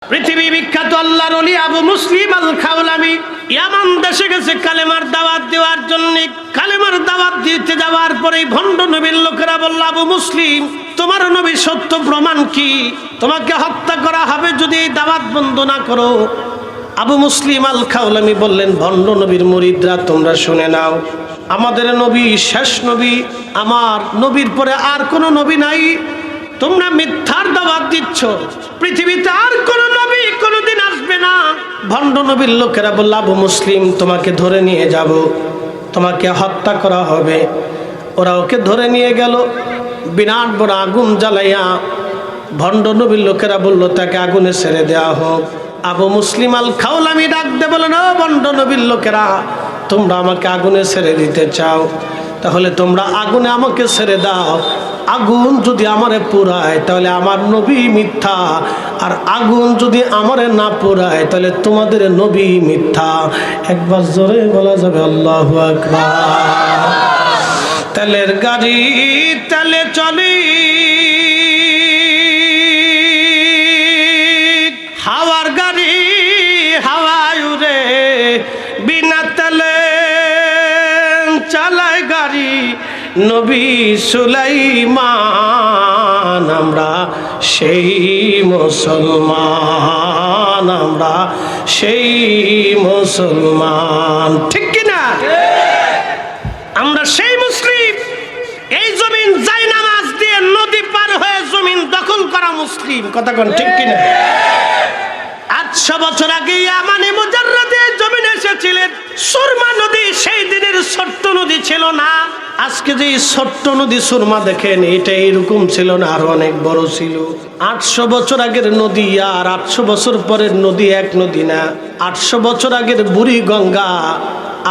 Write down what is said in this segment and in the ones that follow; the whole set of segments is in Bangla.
পৃথিবী বিখ্যাত আল্লাহর ওলি আবু মুসলিম আল খাওলামি ইয়ামান দেশে গেছে কালেমার দাওয়াত দেওয়ার জন্য। কালেমার দাওয়াত দিতে যাওয়ার পরেই ভণ্ড নবীর লোকেরা বলল, আবু মুসলিম, তোমার নবী সত্য প্রমাণ কি? তোমাকে হত্যা করা হবে যদি এই দাওয়াত বন্ধ না করো। আবু মুসলিম আল খাওলামি বললেন, ভণ্ড নবীর মুরিদরা, তোমরা শুনে নাও, আমাদের নবী শেষ নবী, আমার নবীর পরে আর কোনো নবী নাই। তোমরা মিথ্যার দাওয়াত দিচ্ছ, পৃথিবীতে আর কোন নবী কোনদিন আসবে না। ভণ্ড নবীর লোকেরা বলল, আবু মুসলিম, তোমাকে ধরে নিয়ে যাব, তোমাকে হত্যা করা হবে। ওরা ওকে ধরে নিয়ে গেল, বিরাট বড় আগুন জ্বালাইয়া। ভণ্ড নবীর লোকেরা বলল, তাকে আগুনে ছেড়ে দেওয়া হোক। আবু মুসলিম আল খাওলামি ডাক দে বলেন, ও ভণ্ড নবীর লোকেরা, তোমরা আমাকে আগুনে ছেড়ে দিতে চাও, তাহলে তোমরা আগুনে আমাকে ছেড়ে দাও। আগুন যদি আমারে পোড়ায় তাহলে আমার নবী মিথ্যা, আর আগুন যদি আমারে না পোড়ায় তাহলে তোমাদের নবী মিথ্যা। একবার জোরে বলা যাবে আল্লাহু আকবার। তেলের গাড়ি তেলে চলি, হাওয়ার গাড়ি হাওয়ায় উড়ে, বিনা তেলে চালায় গাড়ি নবী সুলাইমান। আমরা সেই মুসলমান, আমরা সেই মুসলমান, ঠিক কিনা? আমরা সেই মুসলিম। এই জমিন যাই নামাজ দিয়ে নদী পার হয়ে জমিন দখল করা মুসলিম, কথা কোন ঠিক কিনা? 800 বছর আগে ইয়ামানে মুজাররদে জমিন এসেছিলেন। সুরমা নদী সেই দিনের ছোট্ট নদী ছিল না। আজকে যে ছোট্ট নদী সুরমা দেখেন, এটা এরকম ছিল না, আরো অনেক বড় ছিল। 800 বছর আগের নদী আর 800 বছর পরের নদী এক নদী না। 800 বছর আগের বুড়ি গঙ্গা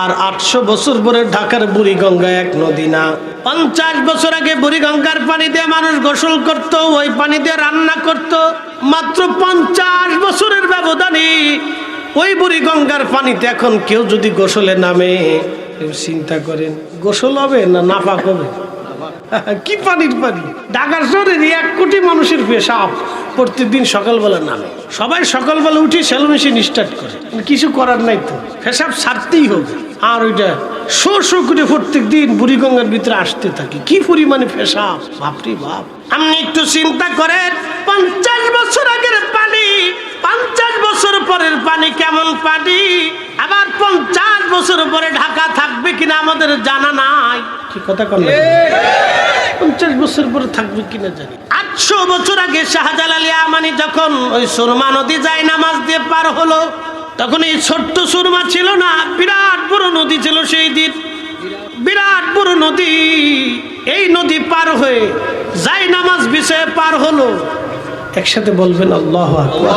আর 800 বছর পরে ঢাকার বুড়ি গঙ্গা এক নদী না। 50 বছর আগে বুড়ি গঙ্গার পানি দিয়ে মানুষ গোসল করত, ওই পানি দিয়ে রান্না করত। মাত্র 50 বছরের ব্যবধানে ওই বুড়ি গঙ্গার পানিতে এখন কেউ যদি গোসলে নামে, চিন্তা করেন গোসল হবে না নাপাক হবে? কি পানির পানি! ঢাকার শহরের 1 কোটি মানুষের পেশাব প্রত্যেকদিন সকালবেলা নামে। সবাই সকালবেলা উঠে সেলো মেশিন স্টার্ট করে, কিছু করার নাই তো, পেশাব ছাড়তেই হবে। আর ওইটা শো করে প্রত্যেক দিন বুড়িগঙ্গার ভিতরে আসতে থাকে, কি পরিমাণে পেশাব, বাপরে বাপ! আপনি একটু চিন্তা করেন, 50 বছর আগের পানি, 50 বছর পরের পানি কেমন পানি? আবার 50 বছর পরে ঢাকা থাকবে কিনা আমাদের জানা নাই। কি কথা কন? 50 বছর পরে থাকবে কিনা জানি। 800 বছর আগে শাহজালাল ইয়ামানি যখন ওই সুরমা নদী যায় নামাজ দিয়ে পার হলো, তখন এই ছোট্ট সুরমা ছিল না, বিরাট বড় নদী ছিল সেই দিন, বিরাট বড় নদী। এই নদী পার হয়ে যায় নামাজ বিষয়ে পার হলো। একসাথে বলবেন আল্লাহু আকবার।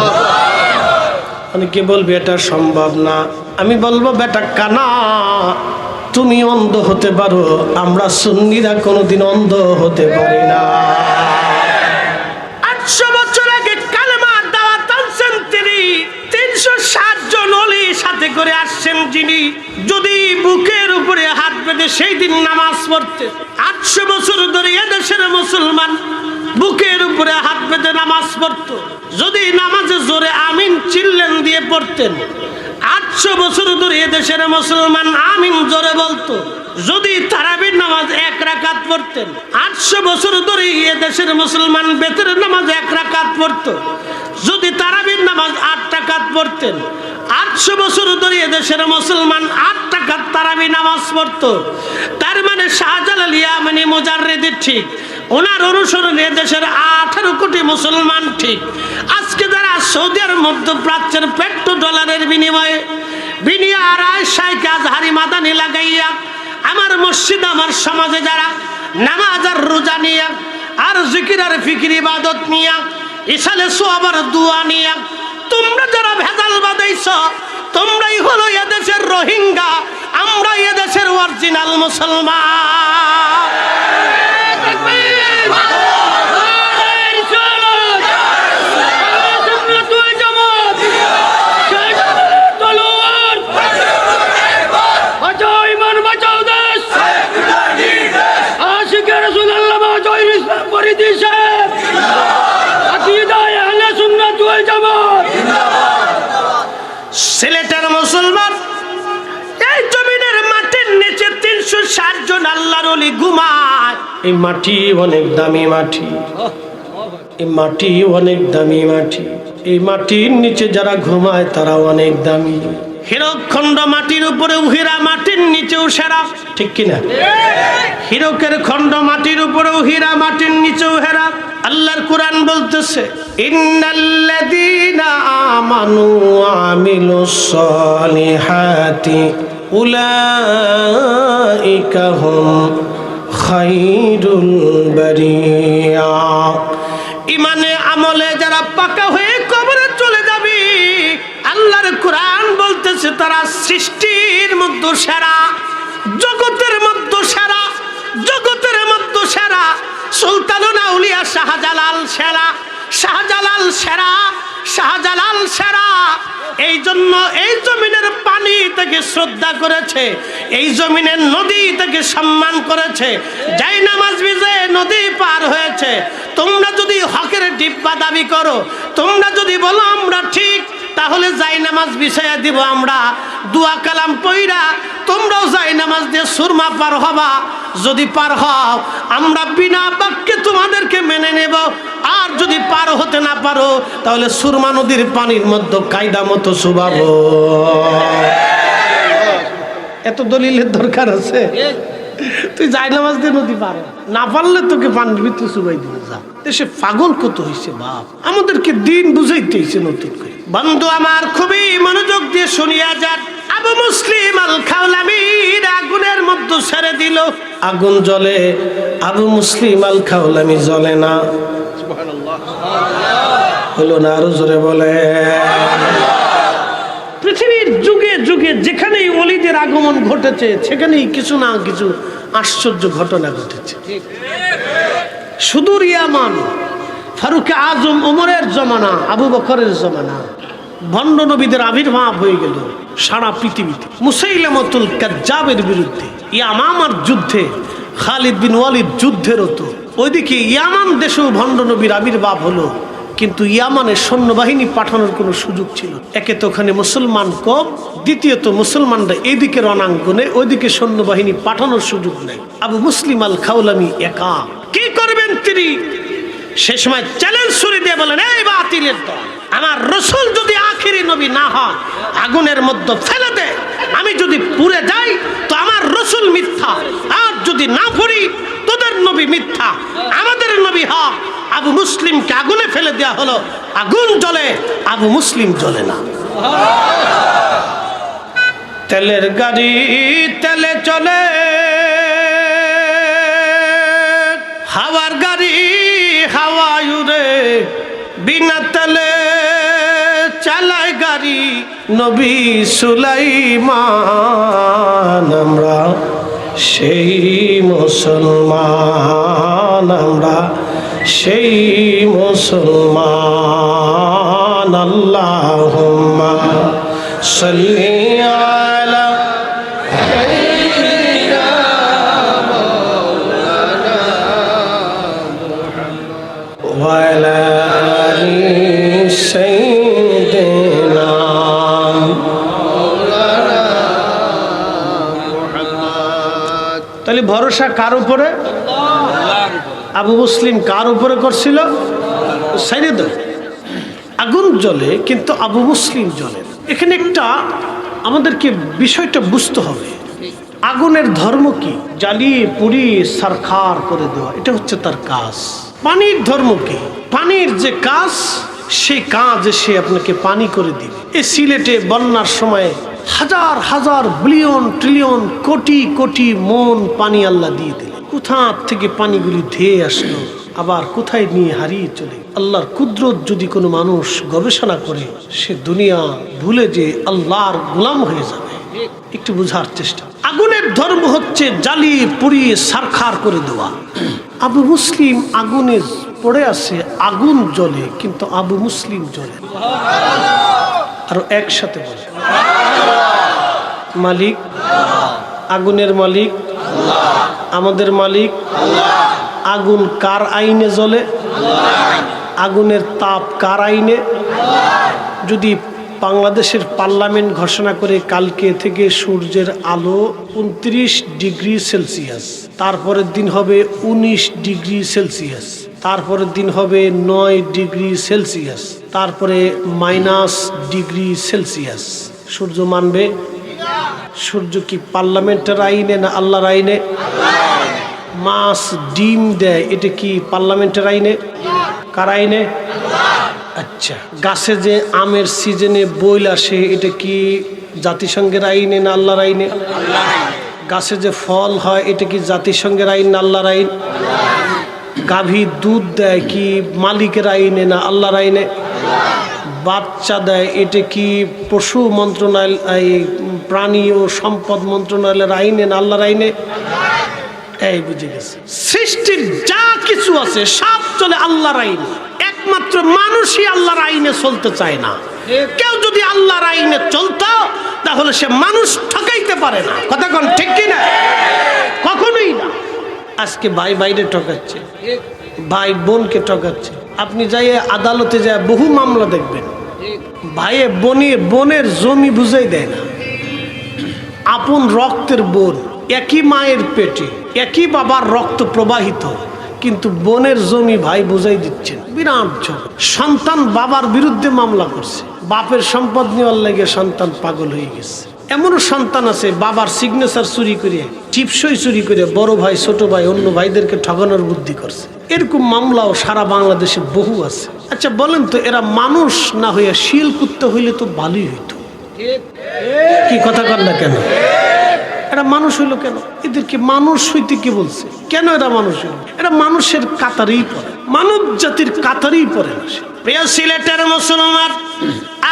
অনেকে বলবে এটা সম্ভব না। আমি বলবো, বেটা কানা, তুমি অন্ধ হতে পারো, আমরা সুন্নিরা কোনোদিন অন্ধ হতে পারি না। 800 বছর আগে কালেমার দাওয়াত আনছেন তিনি, 360 জন ওলি সাথে করে আসছেন যিনি, যদি বুকের উপরে হাত বেঁধে সেই দিন নামাজ পড়তেন। 800 বছর ধরে এদেশের মুসলমান বুকের উপরে হাত বেঁধে নামাজ পড়তো। যদি নামাজে জোরে আমিন চিল্লেন দিয়ে পড়তেন, 800 বছর ধরে এদেশের মুসলমান আমিন জোরে বলতো। যদি তারাবির নামাজ 1 রাকাত পড়তেন, 800 বছর ধরে এদেশের মুসলমান বেতরের নামাজ 1 রাকাত পড়তো। যদি তারাবির নামাজ 8 রাকাত পড়তেন, 800 বছর ধরে এদেশের মুসলমান 8 রাকাত তারাবি নামাজ পড়তো। তার মানে শাহজালাল ইয়ামানি মুজাররিদি ঠিক, ওনার অনুসরণে দেশের 18 কোটি মুসলমান ঠিক। আজকে যারা সৌদির মধ্যপ্রাচ্যের পেট্রোডলারের বিনিময়ে আর শাইখ আজহারি মাদানি লাগাইয়া আমার মসজিদ আমার সমাজে যারা নামাজ আর রোজা নিয়া আর জিকির আর ফিকির ইবাদত নিয়া ইসালে সোয়াবার দোয়া নিয়া তোমরা যারা ভেজাল বাঁধাইছ, তোমরাই হলো এদেশের রোহিঙ্গা, আমরা এদেশের অরিজিনাল মুসলমান। আকিদায়ে আহলে সুন্নাত ওয়াল জামাত। আমলি ঘুমায়। এই মাটি অনেক দামি মাটি, এই মাটি অনেক দামি মাটি। এই মাটির নিচে যারা ঘুমায় তারা অনেক দামি। হীরকখণ্ড মাটির উপরেও হীরা, মাটির নিচেও সেরা, ঠিক কিনা? হীরকের খণ্ড মাটির উপরেও হীরা, মাটির নিচেও হেরা। আল্লাহর কোরআন বলতেছে, ইন্নাল্লাযীনা আমানু ওয়া আমিলুস সালিহাতি উলাইকা হুম খায়রুল বারিয়া। ইমানে আমলে যারা পাকা হয়ে কবরে চলে যাবে, আল্লাহর কোরআন বলতেছে তারা সৃষ্টির মধ্যে সেরা, জগতের মধ্যে সেরা, জগতের মধ্যে সেরা। সুলতানুল আউলিয়া শাহজালাল সেরা, শাহজালাল সেরা, শাহজালাল সেরা। এই জন্য এই জমিনের পানি থেকে শ্রদ্ধা করেছে, এই জমিনের নদী থেকে সম্মান করেছে। যাই নামাজ ভিজে নদী পার হয়েছে। তোমরা যদি হকের ডিব্বা দাবি করো, তোমরা যদি বলো আমরা ঠিক, তাহলে যাই নামাজ বিছাইয়া দিব আমরা, দোয়া কালাম পইরা তোমরাও যাই নামাজ দিয়ে সুরমা পার হবা। যদি পার হও, আমরা বিনা বাক্যে তোমাদেরকে মেনে নেব। আর যদি পার হতে না পারো, তাহলে সুরমা নদীর পানির মধ্যে কায়দা মতো চুবাবো। এত দলিলের দরকার আছে? তুই যাই নামাজ দিয়ে নদী পার না পারলে তোকে পানির ভিতরে চুবাই দিবে। যা, দেশে পাগল কত হয়েছে বাপ, আমাদেরকে দিন বুঝাইতে হয়েছে নতুন করে। বন্ধু আমার, খুবই মনোযোগ দিয়ে শুনিয়া যান। আবু মুসলিম আল খাওলামির আগুনের মধ্যে ছেড়ে দিল, আগুন জ্বলে। আবু মুসলিম আল খাওলামি জ্বলে না। হলো না? আরো জোরে বলে। পৃথিবীর যুগে যুগে যেখানেই ওলিদের আগমন ঘটেছে, সেখানেই কিছু না কিছু আশ্চর্য ঘটনা ঘটেছে। সুদূর ইয়ামান, ফারুক আজম ওমরের জমানা, আবু বকরের জমানা, ভণ্ড নবীদের আবির্ভাব হয়ে গেল সারা পৃথিবীতে। মুসাইলামাতুল কাজ্জাবের বিরুদ্ধে ইয়ামামার যুদ্ধে, খালিদ বিন ওয়ালিদ যুদ্ধের হতো। ওইদিকে ইয়ামান দেশেও ভণ্ড নবীর আবির্ভাব হলো, কিন্তু ইয়ামানের সৈন্যবাহিনী পাঠানোর কোনো সুযোগ ছিল। একে তো ওখানে মুসলমান কম, দ্বিতীয়ত মুসলমানরা এইদিকে রণাঙ্গনে, ওইদিকে সৈন্যবাহিনী পাঠানোর সুযোগ নেই। আবু মুসলিম আল খাওলামি একা। কি করবেন তিনি? সে সময় চ্যালেঞ্জ ছুড়ে দিয়ে বলেন, এই বাতিলের দল, আমার রসুল যদি আখিরি নবী না হয়, আগুনের মধ্যে ফেলে দে। আমি যদি পুড়ে যাই তো আমার রসুল মিথ্যা, আর যদি না পুড়ি তোদের নবী মিথ্যা, আমাদের নবী হক। আবু মুসলিমকে আগুনে ফেলে দেওয়া হলো। আগুন জ্বলে, আবু মুসলিম জ্বলে না। তেলের গাড়ি তেলে চলে, হাওয়ার গাড়ি হাওয়ায় উড়ে, বিনা তেলে চালায় গাড়ি নবী সুলাইমান। আমরা সেই মুসলমান, আমরা সেই মুসলমান। আল্লাহুম্মা সাল্লি আলা সাইয়্যিদিনা মাওলানা মুহাম্মদ ওয়া আলা আলি সাইয়্যিদিনা মাওলানা মুহাম্মদ। তাহলে ভরসা কার উপরে? আবু মুসলিম কার উপরে করছিল? সাইরে দাও। আগুন জ্বলে কিন্তু আবু মুসলিম জ্বলে। এখানে একটা আমাদেরকে বিষয়টা বুঝতে হবে, আগুনের ধর্ম কি? জ্বালিয়ে পুড়িয়ে সারখার করে দেওয়া, এটা হচ্ছে তার কাজ। পানির ধর্ম কি? পানির যে কাজ, সেই কাজ সে আপনাকে পানি করে দিবে। এই সিলেটে বন্যার সময় হাজার হাজার বিলিয়ন ট্রিলিয়ন কোটি কোটি মন পানি আল্লাহ দিয়ে দিলেন। কোথা থেকে পানিগুলি ধেয়ে আসলো, আবার কোথায় নিয়ে হারিয়ে চলে। আল্লাহর কুদরত যদি কোনো মানুষ গবেষণা করে, সে দুনিয়া ভুলে যে আল্লাহর গোলাম হয়ে যাবে। একটু বোঝার চেষ্টা। আগুনের ধর্ম হচ্ছে জ্বালিয়ে পুড়িয়ে সারখার করে দেওয়া। আবু মুসলিম আগুনে পড়ে আছে, আগুন জ্বলে কিন্তু আবু মুসলিম জ্বলে। আরো একসাথে বলে, মালিক, আগুনের মালিক আমাদের মালিক। আগুন কার আইনে জ্বলে? আগুনের তাপ কার আইনে? যদি বাংলাদেশের পার্লামেন্ট ঘোষণা করে কালকে থেকে সূর্যের আলো 29 ডিগ্রি সেলসিয়াস, তারপরের দিন হবে 19 ডিগ্রি সেলসিয়াস, তারপরের দিন হবে 9 ডিগ্রি সেলসিয়াস, তারপরে -ডিগ্রি সেলসিয়াস। সূর্য মানবে? সূর্য কি পার্লামেন্টের আইনে না আল্লাহর আইনে? মাছ ডিম দেয়, এটা কি পার্লামেন্টের আইনে? কার আইনে? আচ্ছা, গাছে যে আমের সিজনে বইল আসে, এটা কি জাতিসংঘের আইনে না আল্লাহর আইনে? গাছে যে ফল হয়, এটা কি জাতিসংঘের আইন না আল্লাহর আইন? গাভী দুধ দেয়, কি মালিকের আইনে না আল্লাহর আইনে? বাচ্চা দেয়, এটা কি পশু মন্ত্রণালয়, প্রাণী ও সম্পদ মন্ত্রণালয়ের আইনে না আল্লাহর আইনে? এই বুঝে গেছে। সৃষ্টির যা কিছু আছে সব চলে আল্লাহর আইনে, একমাত্র মানুষই আল্লাহর আইনে চলতে চায় না। কেউ যদি আল্লাহর আইনে চলতো তাহলে সে মানুষ ঠকাইতে পারে না। কথা কোন ঠিক কিনা? কখনোই না। আজকে ভাই বাইরে ঠকাচ্ছে, ভাই বোনকে ঠকাচ্ছে। আপনি যাই আদালতে যায় বহু মামলা দেখবেন, ভাইয়ে বোনের জমি বুঝাই দেয় না। আপন রক্তের বোন, একই মায়ের পেটে, একই বাবার রক্ত প্রবাহিত, কিন্তু বোনের জমি ভাই বুঝাই দিচ্ছেন। বিরাট ঝগড়া। সন্তান বাবার বিরুদ্ধে মামলা করছে, বাপের সম্পদ নেওয়ার লেগে সন্তান পাগল হয়ে গেছে। এমনও সন্তান আছে বাবার সিগনেচার চুরি করে, টিপসই চুরি করে বড় ভাই ছোট ভাই অন্য ভাইদেরকে ঠগানোর বুদ্ধি করছে। এরকম মামলাও সারা বাংলাদেশে বহু আছে। আচ্ছা বলেন তো, এরা মানুষ না হইয়া শিল কুত্তা হইলে তো ভালোই হইতো। কি কথা কর না কেন? এরা মানুষ হইলো কেন? এদেরকে মানুষ হইতে কি বলছে? কেন এরা মানুষ হইল? এরা মানুষের কাতারেই পড়ে, মানব জাতির কাতারেই পড়ে না। প্রিয় সিলেটের মুসলমান,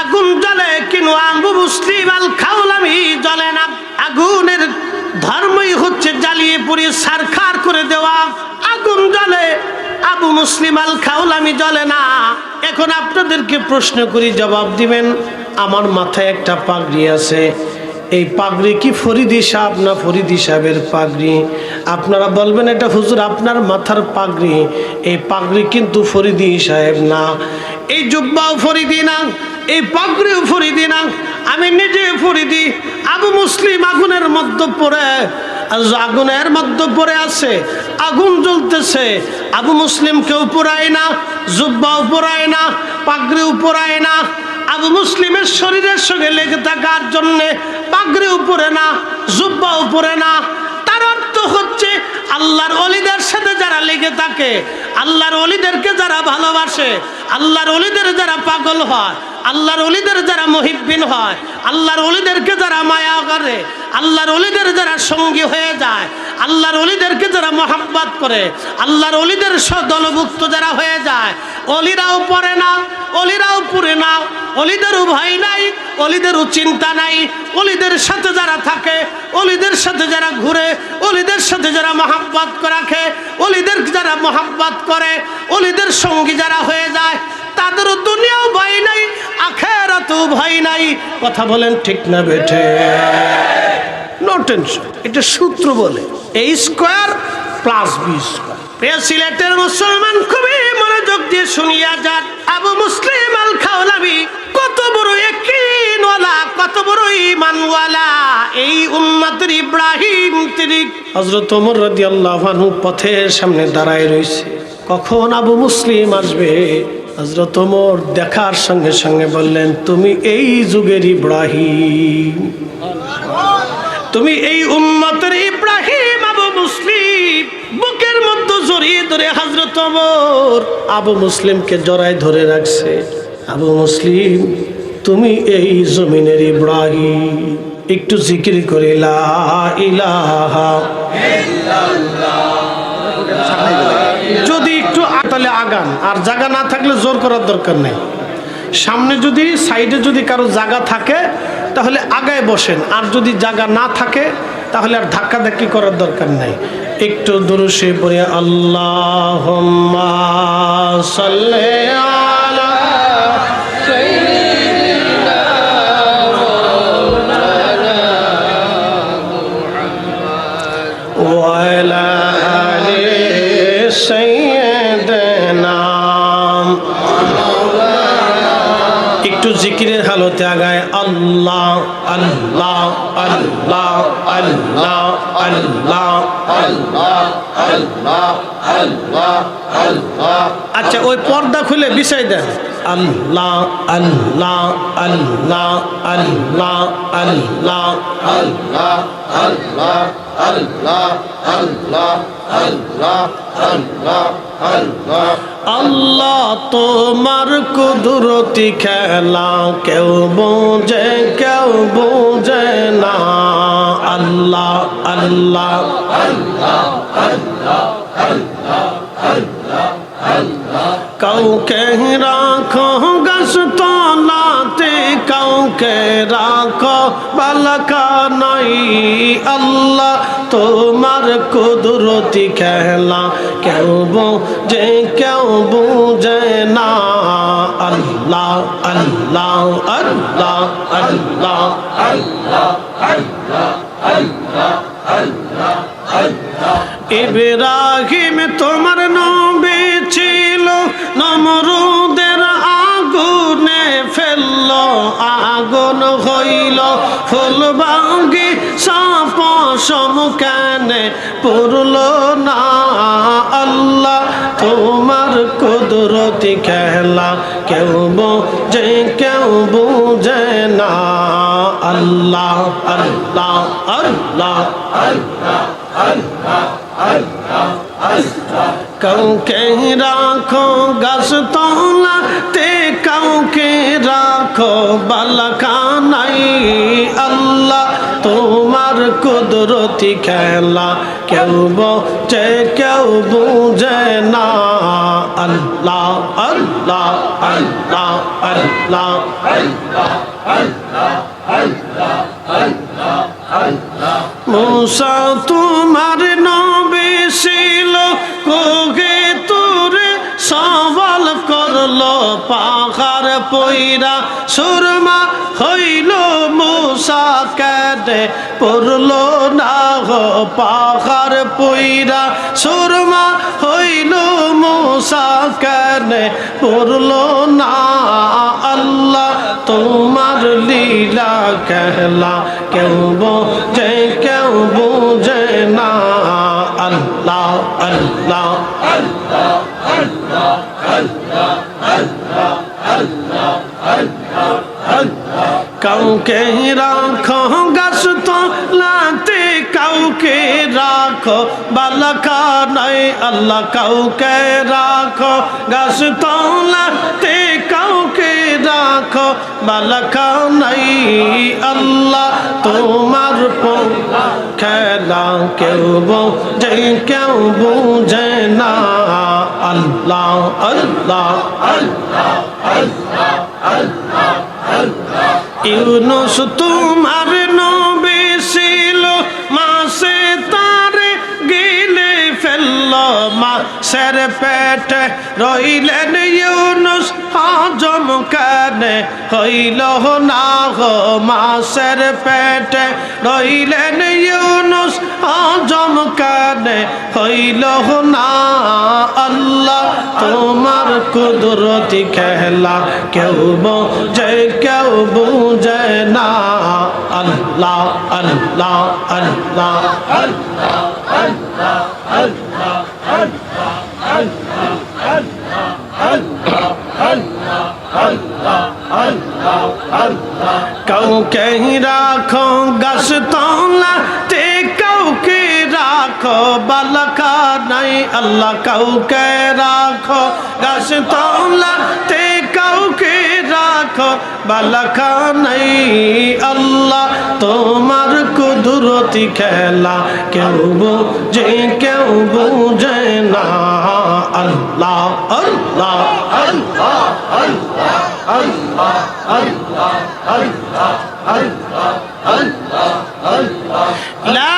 আগুন জ্বলে কিন্তু আবু মুসলিম আল খাওলামি জ্বলে না। আগুনের ধর্মই হচ্ছে জ্বালিয়ে পুড়িয়ে ছারখার করে দেওয়া। আগুন জ্বলে, আবু মুসলিম আল খাওলামি জ্বলে না। এখন আপনাদেরকে প্রশ্ন করি, জবাব দিবেন। আমার মাথায় একটা পাগড়ি আছে, এই পাগড়ি কি ফরিদি সাহেব না ফরিদি সাহেবের পাগড়ি? আপনারা বলবেন এটা হুজুর আপনার মাথার পাগড়ি, এই পাগড়ি কিন্তু ফরিদি সাহেব না, এই জুব্বাও ফরিদি না, এই পাগড়িও ফরিদি না, আমি নিজে ফরিদি। আবু মুসলিম আগুনের মধ্যে পড়ে, আগুনের মধ্যে পড়ে আছে, আগুন জ্বলতেছে, আবু মুসলিম কেউ পোড়ায় না, জুব্বাও পোড়ায় না, পাগড়িও পোড়ায় না। আবু মুসলিমের শরীরের সঙ্গে লেগে থাকার জন্যে পাগড়ি উপরে না, জুব্বা উপরে না। তার অর্থ হচ্ছে আল্লাহর ওলিদের সাথে যারা লেগে থাকে, আল্লাহর ওলিদেরকে যারা ভালোবাসে, আল্লাহর ওলিদের যারা পাগল হয়, আল্লাহর ওলিদের যারা মুহিব্বিন হয়, আল্লাহর ওলিদেরকে যারা মায়া করে, আল্লাহর ওলিদের যারা সঙ্গী হয়ে যায়, আল্লাহর ওলিদেরকে যারা মহাব্বত করে, আল্লাহর ওলিদের দলভুক্ত যারা হয়ে যায়, অলিরাও পড়ে না, অলিরাও পুরে না, অলিদেরও ভয় নাই, অলিদেরও চিন্তা নাই। অলিদের সাথে যারা থাকে, অলিদের সাথে যারা ঘুরে, অলিদের সাথে যারা মহাব্বত রাখে, অলিদের যারা মহাব্বত করে, অলিদের সঙ্গী যারা হয়ে যায়, তাদেরও দুনিয়াও ভয় নাই, আখিরাতেও ভয় নাই। কথা বলেন ঠিক না বেঠে? নো টেনশন, এটা সূত্র বলে A square plus B square. প্রিয় সিলেটের মুসলমান, খুবই মনোযোগ দিয়ে শুনিয়া যান। আবু মুসলিম আল খাওলামি কত বড় ইয়াকিনওয়ালা, কত বড় ঈমানওয়ালা। এই উম্মতের ইব্রাহিম, তিনি হযরত ওমর রাদিয়াল্লাহু আনহু পথের সামনে দাঁড়ায় রয়েছে, কখন আবু মুসলিম আসবে। হযরত ওমর দেখার সঙ্গে সঙ্গে বললেন, তুমি এই যুগের ইব্রাহিম, তুমি এই উম্মতের ইব্রাহিম। আবু মুসলিম বুকের মধ্যে জড়িয়ে ধরে হযরত ওমর আবু মুসলিমকে জড়ায় ধরে রাখছে। আবু মুসলিম, তুমি এই জমিনের ইব্রাহিম। একটু জিকির করে লা ইলাহা ইল্লাল্লাহ। যদি একটু তাহলে আগান, আর জায়গা না থাকলে জোর করার দরকার নেই। সামনে যদি সাইডে যদি কারো জায়গা থাকে তাহলে আগায় বসেন, আর যদি জায়গা না থাকে তাহলে আর ধাক্কাধাক্কি করার দরকার নেই। একটু দুরূদে পড়ে আল্লাহুম্মা সাল্লি আলা সাইয়্যিদিনা মাওলানা মুহাম্মদ ওয়া আলা আলি সাইয়্যিদিনা। একটু জিকিরের আলোতে আগায় আল্লাহ আল্লাহ আল্লাহ আল্লাহ আল্লাহ আল্লাহ আল্লাহ আল্লাহ আল্লাহ। আচ্ছা ওই পর্দা খুলে বিষয় দেন আল্লাহ আল্লাহ আল্লাহ আল্লাহ আল্লাহ আল্লাহ আল্লাহ আল্লাহ আল্লাহ আল্লাহ আল্লাহ আল্লাহ। আল্লাহ তোমার কুদরতি খেলা কেউ বোঝে না আল্লাহ আল্লাহ আল্লাহ আল্লাহ আল্লাহ আল্লাহ আল্লাহ। কাউকে রাখো গাছ তলাতে কাউকে রাখো বালকা নাই আল্লাহ তোমার কুদরতি খেলা কেউ বুঝে না আল্লাহ আল্লাহ আল্লাহ আল্লাহ আল্লাহ আল্লাহ আল্লাহ আল্লাহ আল্লাহ। ইব্রাহিম তোমার নবী ছিল নমরুদের আগুনে ফেলল আগুন হইল ফুল ভাঙ্গি সাপ সমকানে পড়ল না আল্লাহ তোমার কুদরতি খেলা কেউ বুঝে না আল্লাহ আল্লাহ আল্লাহ আল্লাহ আল্লাহ আল্লাহ আল্লাহ। কাউকে রাখো গাছ তলাতে কাউকে রাখো বালকা নাই আল্লাহ তোমার কুদরতি খেলা কেউ বুঝে না আল্লাহ আল্লাহ আল্লাহ আল্লাহ আল্লাহ আল্লাহ আল্লাহ আল্লাহ আল্লাহ। মূসা তোমার নবী ছিল কোহে তোরে সওয়াল করলো পাহাড় পইরা সুরমা হইল মূসা কেঁদে পড়ল না গো পাহাড় পইরা সুরমা হইল মূসা কেঁদে পড়ল না আল্লাহ তোমার লীলা খেলা কেউ বুঝে না আল্লাহ আল্লাহ আল্লাহ আল্লাহ আল্লাহ আল্লাহ আল্লাহ আল্লাহ আল্লাহ। কাউকে রাখো গাছ তলাতে কাউকে রাখো বালকা নাই আল্লাহ কাউকে রাখো গাছ তলাতে কাউকে রাখো বালকা নাই আল্লাহ তোমার খেলা কেউ বুঝে না আল্লাহ আল্লাহ আল্লাহ আল্লাহ আল্লাহ আল্লাহ। ইউনুস তোমার নবী ছিল মাছে তারে গিলে ফেলল মাছের পেটে রইলেন ইউনুস হজম কানে হইল না গো মাছের পেটে রইলেন ইউনুস হজম কানে হইল না আল্লাহ তোমার কুদরতি খেলা কেউ বুঝে না আল্লাহ আল্লাহ আল্লাহ আল্লাহ আল্লাহ আল্লাহ আল্লাহ আল্লাহ আল্লাহ আল্লাহ আল্লাহ আল্লাহ আল্লাহ আল্লাহ। কাউকে রাখো গাছ তলাতে কাউকে রাখো বালকা নাই আল্লাহ কাউকে রাখো গাছ তলাতে কাউকে রাখো বালকা নাই আল্লাহ তোমার কুদরতি খেলা কেউ বুঝে না আল্লাহ আল্লাহ আল্লাহ আল্লাহ আল্লাহ আল্লাহ আল্লাহ আল্লাহ আল্লাহ আল্লাহ। লা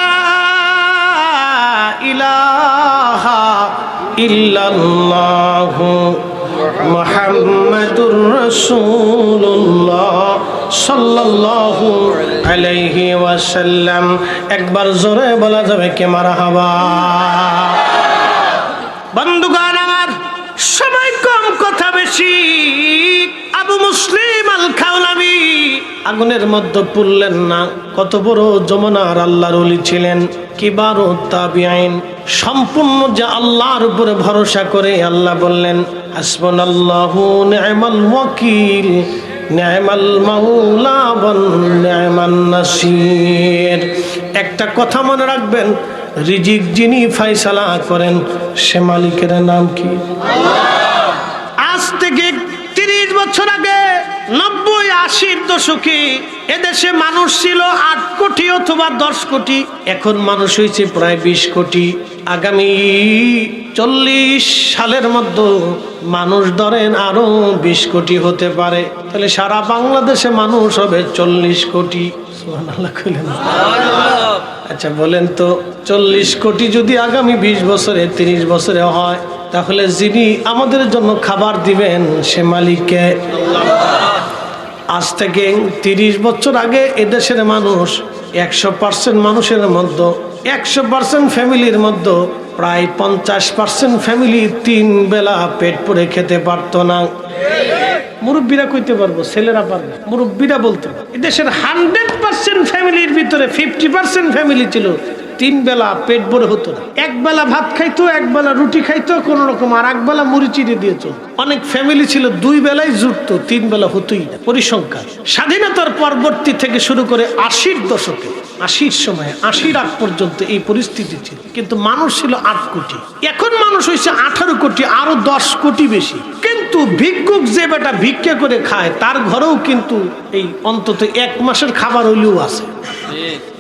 ইলাহা ইল্লাল্লাহু মুহাম্মাদুর রাসূলুল্লাহ সাল্লাল্লাহু আলাইহি ওয়াসাল্লাম। একবার জোরে বলা যাবে কি মারহাবা। বন্ধুগণ আমার সময় কম কথা বেশি, আবু মুসলিম আল খাওলাবি আগুনের মধ্যে পুড়লেন না। কত বড় যমুনার আল্লাহর ওলি ছিলেন, কিবারুত তাবিঈন। সম্পূর্ণ যে আল্লাহর উপরে ভরসা করে আল্লাহ বললেন হাসবুনাল্লাহু নি'মাল ওয়াকিল নি'মাল মাওলা ওয়া নি'মান নাসির। একটা কথা মনে রাখবেন, রিজিক যিনি ফয়সালা করেন সে মালিকের নাম কি? আজ থেকে 30 বছর আগে 90-80 দশকে এদেশে মানুষ ছিল 8 কোটি অথবা 10 কোটি, এখন মানুষ হয়েছে প্রায় 20 কোটি। আগামী 40 সালের মধ্যে মানুষ ধরেন আরো 20 কোটি হতে পারে, তাহলে সারা বাংলাদেশে মানুষ হবে 40 কোটি। সুবহানাল্লাহ কইলেন। আচ্ছা বলেন তো, 40 কোটি যদি আগামী 20 বছরে 30 বছরে হয়, তাহলে যিনি আমাদের জন্য খাবার দিবেন সে মালিককে? আজ থেকে 30 বছর আগে এদেশের মানুষ 100% মানুষের মধ্যে 100% ফ্যামিলির মধ্যে প্রায় 50% ফ্যামিলি 3 বেলা পেট পুরে খেতে পারতো না। মুরব্বীরা কইতে পারবো, ছেলেরা পারবে। মুরব্বীরা বলতে এদেশের 100% ফ্যামিলির ভিতরে 50% ফ্যামিলি ছিল 3 বেলা পেট ভরে হতো না। 1 বেলা ভাত খাইতো, 1 বেলা রুটি খাইতো কোন রকম, আর 1 বেলা মুড়ি চিড়ে দিয়েছ। অনেক ফ্যামিলি ছিল 2 বেলায় জুটতো, 3 বেলা হতোই না। পরিসংখ্যান স্বাধীনতার পরবর্তী থেকে শুরু করে 80-র দশকে, 80-র সময় 80-র আগ পর্যন্ত এই পরিস্থিতি ছিল, কিন্তু মানুষ ছিল 8 কোটি। এখন মানুষ হয়েছে 18 কোটি, আরো 10 কোটি বেশি। কিন্তু ভিক্ষুক যে বেটা ভিক্ষা করে খায় তার ঘরেও কিন্তু এই অন্তত 1 মাসের খাবার হইলেও আছে।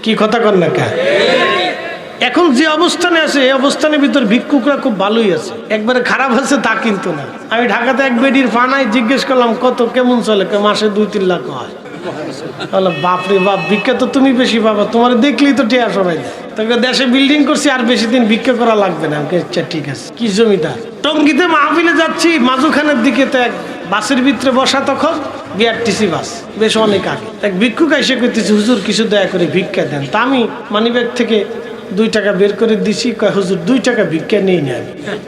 কি কথা কন না কে? এখন যে অবস্থানে আছে এই অবস্থানের ভিতর ভিক্ষুকরা খুব ভালোই আছে, একবারে খারাপ আছে তা কিন্তু না। আমি ঢাকাতে এক বেডির ফানায় জিজ্ঞেস করলাম কত কেমন চলে, মাসে 2-3 লাখ হয়। বাপরে বাপ, ভিক্ষা তো তুমি বেশি পাবা, তোমার দেখলেই তো টেয়া সবাই দেয়। তোকে দেশে বিল্ডিং করছি, আর বেশি দিন ভিক্ষা করা লাগবে না। আচ্ছা ঠিক আছে। কি জমিদার? টঙ্গিতে মাহফিলে যাচ্ছি, মাজুখানের দিকে তো এক বাসের ভিতরে বসা, তখন বিআরটিসি বাস, বেশ অনেক আগে। এক ভিক্ষুক এসে করতেছি, হুজুর কিছু দয়া করে ভিক্ষা দেন। তা আমি মানিব্যাগ থেকে 2 টাকা বের করে দিছি, কয় হুজুর 2 টাকা ভিক্ষা নেই না।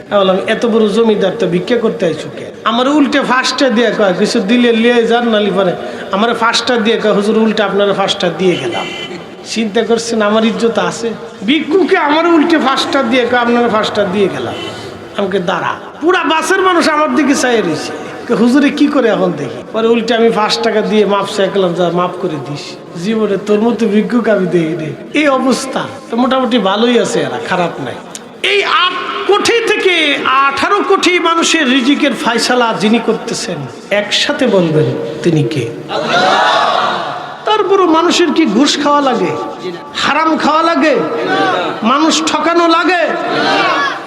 আমি বললাম এত বড় জমিদার তো ভিক্ষা করতে আইছো কে? আমার উল্টে 5টা দিয়ে কয় কিছু দিলে লিয়ে যান, নালি পরে আমার 5টা দিয়ে কয় হুজুর উল্টে আপনারা 5টা দিয়ে গেলাম। চিন্তা করছেন আমার ইজ্জত আছে? ভিক্ষুকে আমার উল্টে 5টা দিয়ে কয় আপনারা 5টা দিয়ে গেলাম। আমাকে দাঁড়া, পুরা বাসের মানুষ আমার দিকে চাইয়ে রয়েছে, হুজুরে কি করে এখন দেখি। পরে উল্টে আমি 5 টাকা দিয়ে মাপ চাইলাম, যা মাফ করে দিস। জীবনে তোর মতো ভিক্ষুক আমি দেখি রে। এই অবস্থা তো মোটামুটি ভালোই আছে, এরা খারাপ নাই। এই 8 কোটি থেকে 18 কোটি মানুষের রিজিকের ফয়সালা যিনি করতেছেন, একসাথে বলবেন তিনি কে? তারপরও মানুষের কি ঘুষ খাওয়া লাগে, হারাম খাওয়া লাগে, মানুষ ঠকানো লাগে?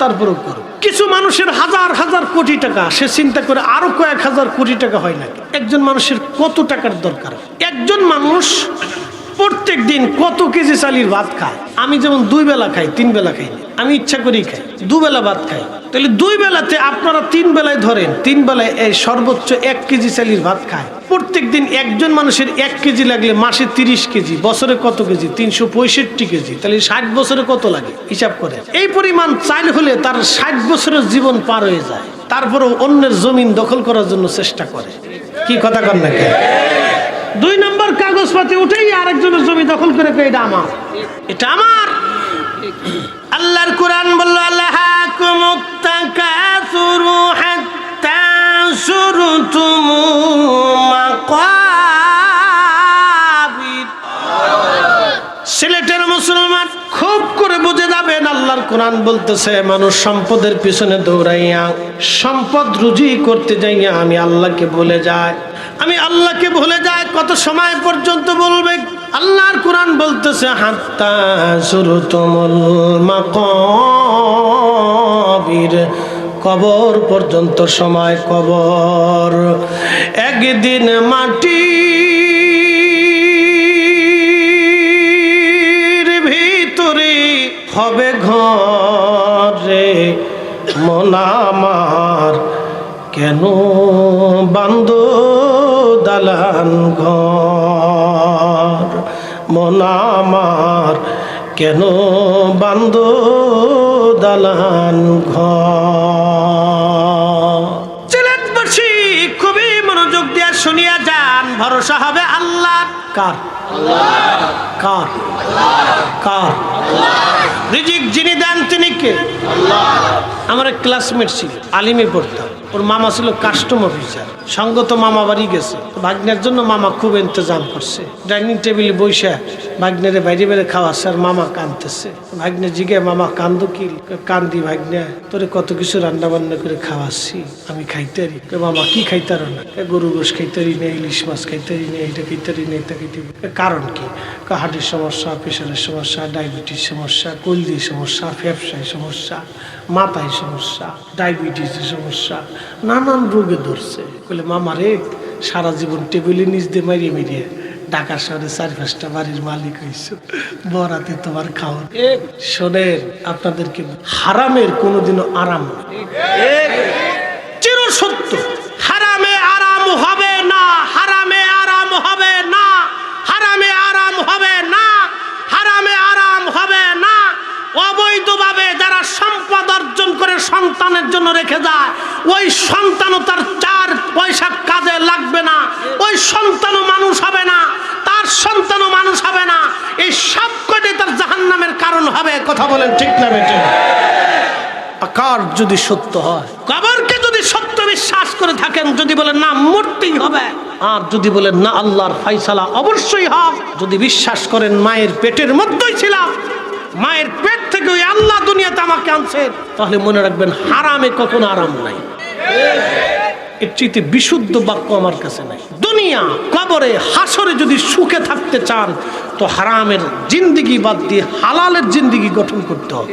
তারপরও করো। কিছু মানুষের হাজার হাজার কোটি টাকা, সে চিন্তা করে আরো কয়েক হাজার কোটি টাকা হয় না। একজন মানুষের কত টাকার দরকার? একজন মানুষ প্রত্যেক দিন কত কেজি চালের ভাত খায়? আমি যেমন 2 বেলা খাই, 3 বেলা খাই না। আমি ইচ্ছা করেই খাই, 2 বেলা ভাত খাই। তাহলে 2 বেলাতে আপনারা 3 বেলায় ধরেন, 3 বেলায় এই সর্বোচ্চ 1 কেজি চালের ভাত খায়। প্রত্যেক দিন একজন মানুষের 1 কেজি লাগলে মাসে 30 কেজি, বছরে কত কেজি? 365 কেজি। তাহলে 60 বছরে কত লাগে হিসাব করে। এই পরিমাণ চাল হলে তার 60 বছরের জীবন পার হয়ে যায়। তারপরেও অন্যের জমিন দখল করার জন্য চেষ্টা করে। কি কথা কন না কে? 2 নম্বর কাগজপাতি উঠেই আরেকজনের জমি দখল করে এটা আমার, এটা আমার। আল্লাহর কোরআন বলল আল্লাহাকুমুত তাকাসুরু হাত্তা যুরতুমুল মাকাবির। সিলেটের মুসলমান খুব করে বুঝে যাবেন, আল্লাহর কোরআন বলতেছে মানুষ সম্পদের পিছনে দৌড়াইয়া, সম্পদ রুজি করতে যাইয়া আমি আল্লাহকে ভুলে যায়। আমি আল্লাহকে ভুলে যায় কত সময় পর্যন্ত বলবে? আল্লাহর কোরআন বলতেছে হাত্তা যুরতুমুল মাকাবির, কবর পর্যন্ত সময়। কবর একদিন মাটির ভিতরে হবে ঘরে, মন আমার কেন বান্দ দালান ঘর, মন আমার কেন বান্দ দালান ঘর। সিলেটবাসী খুবই মনোযোগ দিয়ে শুনে ভরসা হবে আল্লাহ। কার? কার? কার? রিজিক যিনি দেন তিনি কে? আমার এক ক্লাসমেট ছিল, আলিমে পড়তাম, ওর মামা ছিল কাস্টম অফিসার। সঙ্গত মামা বাড়ি গেছে, ভাগ্নের জন্য মামা খুব ইন্তজাম করছে। ডাইনিং টেবিলে বৈশা ভাগ্নের বাইরে বাইরে খাওয়াচ্ছে, আর মামা কাঁদতেছে। ভাগ্নে জিগে, মামা কান্দো কি? কান্দি ভাগ্নে, তোরে কত কিছু রান্না বান্না করে খাওয়াচ্ছি, আমি খাইতারি। মামা কি খাইতারো না? গরু গোশ খাইতারি না, ইলিশ মাছ খাইতারি না, এটা খাইতারি না, এটা খাইতে। কারণ কি? হার্টের সমস্যা, প্রেশারের সমস্যা, ডায়াবেটিস সমস্যা, কলদির সমস্যা, ফ্যাপসায় সমস্যা, মাথায় সমস্যা, ডায়াবেটিসের সমস্যা, নানান রোগে ধরছে। বলে মামা রে, সারা জীবন টেবিলে নিচ দিয়ে মারিয়ে মারিয়ে ঢাকা শহরে 4-5টা বাড়ির মালিক হয়েছে, বরাতে তোমার খাওয়া। শোনেন, আপনাদেরকে হারামের কোনোদিনও আরাম চির সত্য, হারামে আরাম হবে না, হারামে আরাম হবে না, হারামে আরাম হবে না, হারামে আরাম হবে না। অবৈধভাবে যারা সম্পদ অর্জন করে সন্তানের জন্য রেখে যায়, ওই সন্তানও তার 4 পয়সা কাজে লাগবে না, ওই সন্তানও মানুষ হবে না, তার সন্তানও মানুষ হবে না। এই সব কটি তার জাহান্নামের কারণ হবে। কথা বলেন ঠিক না বেটে? আকার যদি সত্য হয়, কবরকে যদি সত্য বিশ্বাস করে থাকেন, যদি বলেন না মূর্তিই হবে, আর যদি বলেন না আল্লাহর ফায়সালা অবশ্যই হবে, যদি বিশ্বাস করেন মায়ের পেটের মধ্যেই ছিলাম, মায়ের পেট থেকে ওই আল্লাহ দুনিয়াতে আমাকে আনছেন, তাহলে মনে রাখবেন হারামে কখনো আরাম নাই। এর চেয়ে বিশুদ্ধ বাক্য আমার কাছে নাই। দুনিয়া, কবরে, হাসরে যদি সুখে থাকতে চান, তো হারামের জিন্দেগি বাদ দিয়ে হালালের জিন্দেগি গঠন করতে হবে।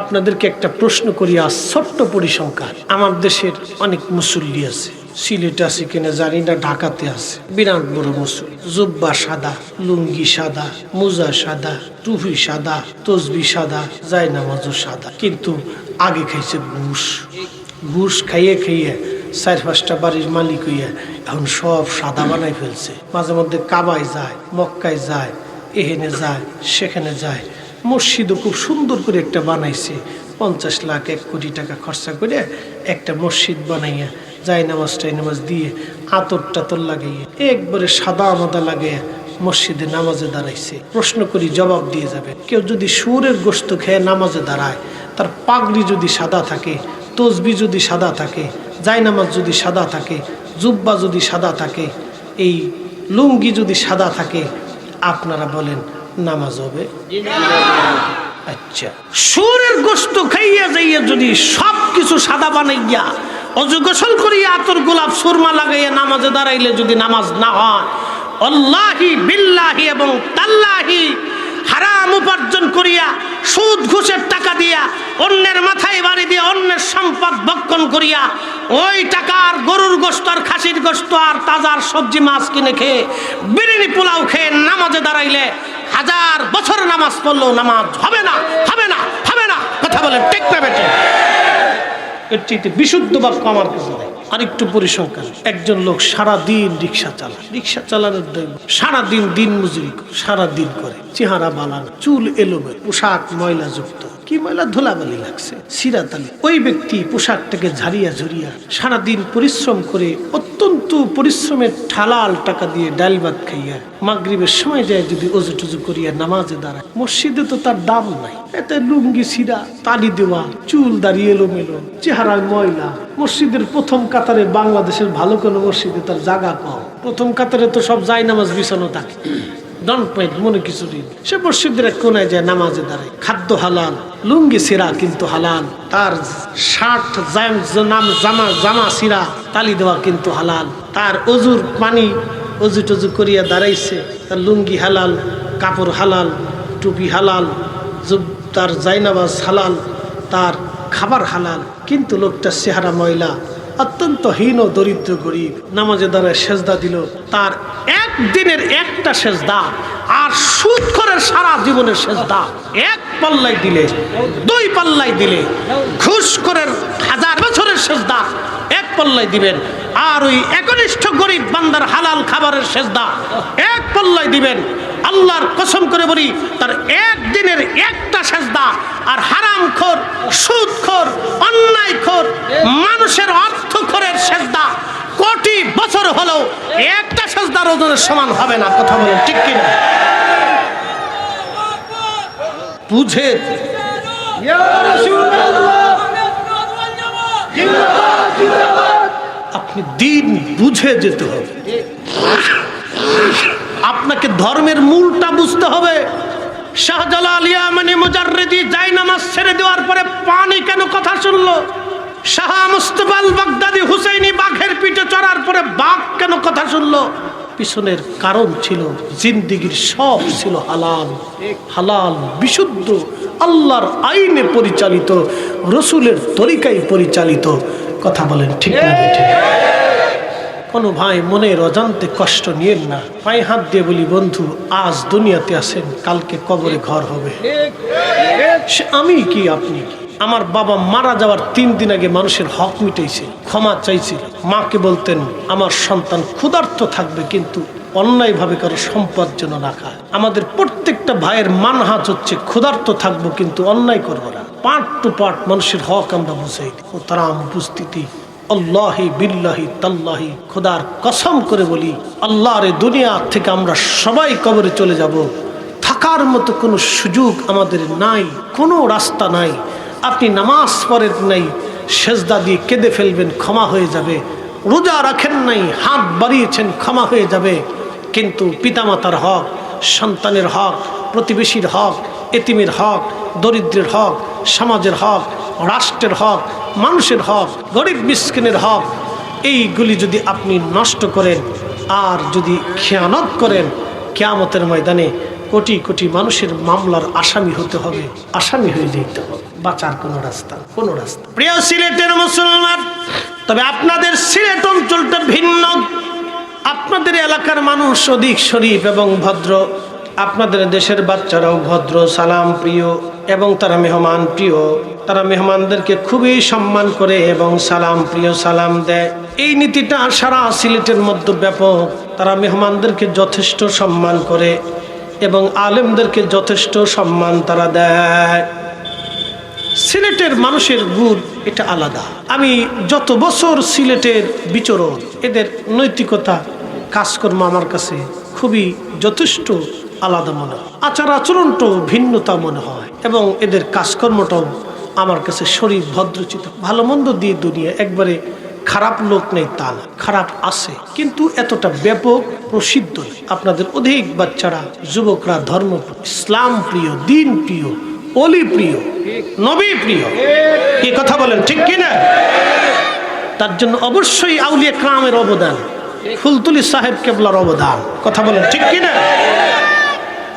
আপনাদেরকে একটা প্রশ্ন করি, আজ ছোট্ট পরিসংখ্যান। আমার দেশের অনেক মুসল্লি আছে, সিলেটে আছে কিনা জানি না, ঢাকাতে আছে, বিরাট বড় মুসল্লি, জুব্বা সাদা, লুঙ্গি সাদা, মোজা সাদা, টুপি সাদা, তসবি সাদা, জায়নামাজও সাদা, কিন্তু আগে খাইছে ঘুষ। ঘুষ খাইয়ে খাইয়ে 4-5টা বাড়ির মালিক হইয়া এখন সব সাদা বানাই ফেলছে। মাঝে মধ্যে কাবায় যায়, মক্কায় যায়, এখানে যায়, সেখানে যায়। মসজিদও খুব সুন্দর করে একটা বানাইছে, 50 লাখ 1 কোটি টাকা খরচা করে একটা মসজিদ বানাইয়া জায়নামাজ দিয়ে আতর টাতর লাগাইয়া একবারে সাদা মাদা লাগাইয়া মসজিদে নামাজে দাঁড়াইছে। প্রশ্ন করি, জবাব দিয়ে যাবে। কেউ যদি শুয়োরের গোশত খেয়ে নামাজে দাঁড়ায়, তার পাগড়ি যদি সাদা থাকে, তসবি যদি সাদা থাকে, জায়নামাজ যদি সাদা থাকে, জুব্বা যদি সাদা থাকে, এই লুঙ্গি যদি সাদা থাকে, আপনারা বলেন নামাজ হবে? আচ্ছা, শুয়োরের গোশত খাইয়া যাইয়া যদি সব কিছু সাদা বানাইয়া অজু গোসল করিয়া আতর গোলাপ সুরমা লাগাইয়া নামাজে দাঁড়াইলে যদি নামাজ না হয়, আল্লাহি বিল্লাহি এবং তাল্লাহি হারাম উপার্জন করিয়া সুদ ঘুষের টাকা দিয়া অন্যের মাথায় বাড়ি দিয়ে অন্যের সম্পদ ভক্ষণ করিয়া ওই টাকার গরুর গোশত আর খাসির গোশত আর তাজার সবজি মাছ কিনে খেয়ে বিরিয়ানি পোলাও খেয়ে নামাজে দাঁড়াইলে 1000 বছর নামাজ পড়লেও নামাজ হবে না, হবে না, হবে না। কথা বলেন ঠিক না বেটে? এর চেয়ে বিশুদ্ধ বাক্য আমার কাছে নাই। আরেকটু পরিসংখ্যান, একজন লোক সারাদিন রিক্সা চালায়, রিক্সা চালানোর সারাদিন দিন মজুরি সারাদিন করে, চেহারা বালান, চুল এলোমেলো, পোশাক ময়লা যুক্ত, কি ময়লা ধুলাবালি লাগছে, সিরাতালি। ওই ব্যক্তি পোশাকটাকে ঝাড়িয়া ঝরিয়া সারাদিন পরিশ্রম করে অত্যন্ত পরিশ্রমের ঠালাল টাকা দিয়ে ডাল ভাত খাইয়া মাগরিবের সময় যায় যদি অজু টুজু করিয়া নামাজে দাঁড়ায়, মসজিদে তো তার দাম নাই। এতে লুঙ্গি ছিঁড়া, তালি দেওয়া, চুল দাঁড়িয়ে এলোমেলো, চেহারায় ময়লা। মসজিদের প্রথম কাতারে, বাংলাদেশের ভালো কোনো মসজিদে তার জায়গা কম, প্রথম কাতারে তো সব জায়নামাজ বিছানো থাকে, মনে কিছু নেই। সে মসজিদের এক কোনায় যায় নামাজে দাঁড়ায়, খাদ্য হালাল, লুঙ্গি সিরা কিন্তু হালাল, তার শার্ট জামা সিরা তালি দেওয়া কিন্তু হালাল, তার অজুর পানি অজু টজু করিয়া দাঁড়াইছে, তার লুঙ্গি হালাল, কাপড় হালাল, টুপি হালাল, তার জায়নামাজ হালাল, তার খাবার হালাল, কিন্তু লোকটা চেহারা ময়লা, অত্যন্ত হীন দরিদ্র গরিব। নামাজে দাঁড়ায় সেজদা দিল, তার একদিনের একটা সেজদা আর সুদখোরের সারা জীবনের সেজদা এক পাল্লাই দিলে, 2 পাল্লাই দিলে, ঘুষখোরের 1000 বছরের সেজদা এক পাল্লাই দিবেন, আর ওই একনিষ্ঠ গরিব বান্দার হালাল খাবারের সেজদা এক পাল্লাই দিবেন। আল্লাহর কসম করে বলি, তার একদিনের একটা সেজদা আর হারামখোর, সুদখোর, অন্যায়খোর, মানুষের অর্থখোরের সেজদা কোটি বছর হলেও একটা সাজদার ওজনের সমান হবে না। কথা বলেন ঠিক কিনা? বুঝে আপনি দিন বুঝে যেতে হবে। আপনাকে ধর্মের মূলটা বুঝতে হবে। শাহজালাল ইয়ামানি মুজাররিদি জায়নামাজ ছেড়ে দেওয়ার পরে পানি কেন কথা শুনলো? শাহ মুস্তাফা আল বাগদাদি হুসাইনি বাঘের পিঠে চড়ার পরে বাঘ কেন কথা শুনলো? পিছনের কারণ ছিল জিন্দেগির সব ছিল হালাল, হালাল বিশুদ্ধ, আল্লাহর আইনে পরিচালিত, রসুলের তরিকায় পরিচালিত। কথা বলেন ঠিক না? কোনো ভাই মনের অজান্তে কষ্ট নিয়েন না। পায়ে হাত দিয়ে বলি, বন্ধু আজ দুনিয়াতে আছেন, কালকে কবরে ঘর হবে। আমি কি আপনি কি? আমার বাবা মারা যাওয়ার 3 দিন আগে মানুষের হক মিটাইছে, ক্ষমা চাইছিল। মাকে বলতেন আমার সন্তান ক্ষুধার্ত থাকবে কিন্তু অন্যায়ভাবে কারো সম্পদ যেন না খায়। আমাদের প্রত্যেকটা ভাইয়ের মানহাজ হচ্ছে ক্ষুধার্ত থাকবো কিন্তু অন্যায় করবো না। পার্ট টু পার্ট মানুষের হক আমরা বুঝাই দিই। ও তারা উপস্থিতি আল্লাহি বিল্লাহি তাল্লাহি, খোদার কসম করে বলি, আল্লাহর দুনিয়া থেকে আমরা সবাই কবরে চলে যাব। থাকার মতো কোনো সুযোগ আমাদের নাই, কোনো রাস্তা নাই। আপনি নামাজ পড়েন নাই, সেজদা দিয়ে কেঁদে ফেলবেন, ক্ষমা হয়ে যাবে। রোজা রাখেন নাই, হাত বাড়িয়েছেন, ক্ষমা হয়ে যাবে। কিন্তু পিতামাতার হক, সন্তানের হক, প্রতিবেশীর হক, এতিমের হক, দরিদ্রের হক, সমাজের হক, রাষ্ট্রের হক, মানুষের হক, গরিব মিসকিনের হক, এইগুলি যদি আপনি নষ্ট করেন আর যদি খেয়ানত করেন, কিয়ামতের ময়দানে কোটি কোটি মানুষের মামলার আসামি হতে হবে, আসামি হয়ে যেতে হবে। বাঁচার কোনো রাস্তা, কোনো রাস্তা। প্রিয় সিলেটের মুসলমান, তবে আপনাদের সিলেট অঞ্চলটা ভিন্ন। আপনাদের এলাকার মানুষ অধিক শরীফ এবং ভদ্র। আপনাদের দেশের বাচ্চারাও ভদ্র, সালাম প্রিয় এবং তারা মেহমান প্রিয়। তারা মেহমানদেরকে খুবই সম্মান করে এবং সালাম প্রিয়, সালাম দেয়। এই নীতিটা সারা সিলেটের মধ্যে ব্যাপক। তারা মেহমানদেরকে যথেষ্ট সম্মান করে এবং আলেমদেরকে যথেষ্ট সম্মান তারা দেয়। সিলেটের মানুষের গুণ এটা আলাদা। আমি যত বছর সিলেটের বিচরণ, এদের নৈতিকতা, কাজকর্ম আমার কাছে খুবই যথেষ্ট আলাদা মনে হয়। আচার আচরণটাও ভিন্নতা মনে হয় এবং এদের কাজকর্মটাও আমার কাছে শরীর ভদ্রচিত। ভালো মন্দ দিয়ে দুনিয়া, একবারে খারাপ লোক নেই তা না, খারাপ আছে কিন্তু এতটা ব্যাপক প্রসিদ্ধ। আপনাদের অধিক বাচ্চারা, যুবকরা ধর্ম, ইসলাম প্রিয়, দিন প্রিয়, অলি প্রিয়, নবী প্রিয়। কি কথা বলেন ঠিক কিনা? তার জন্য অবশ্যই আউলিয়া কেরামের অবদান, ফুলতুলি সাহেব কেবলার অবদান। কথা বলেন ঠিক কিনা?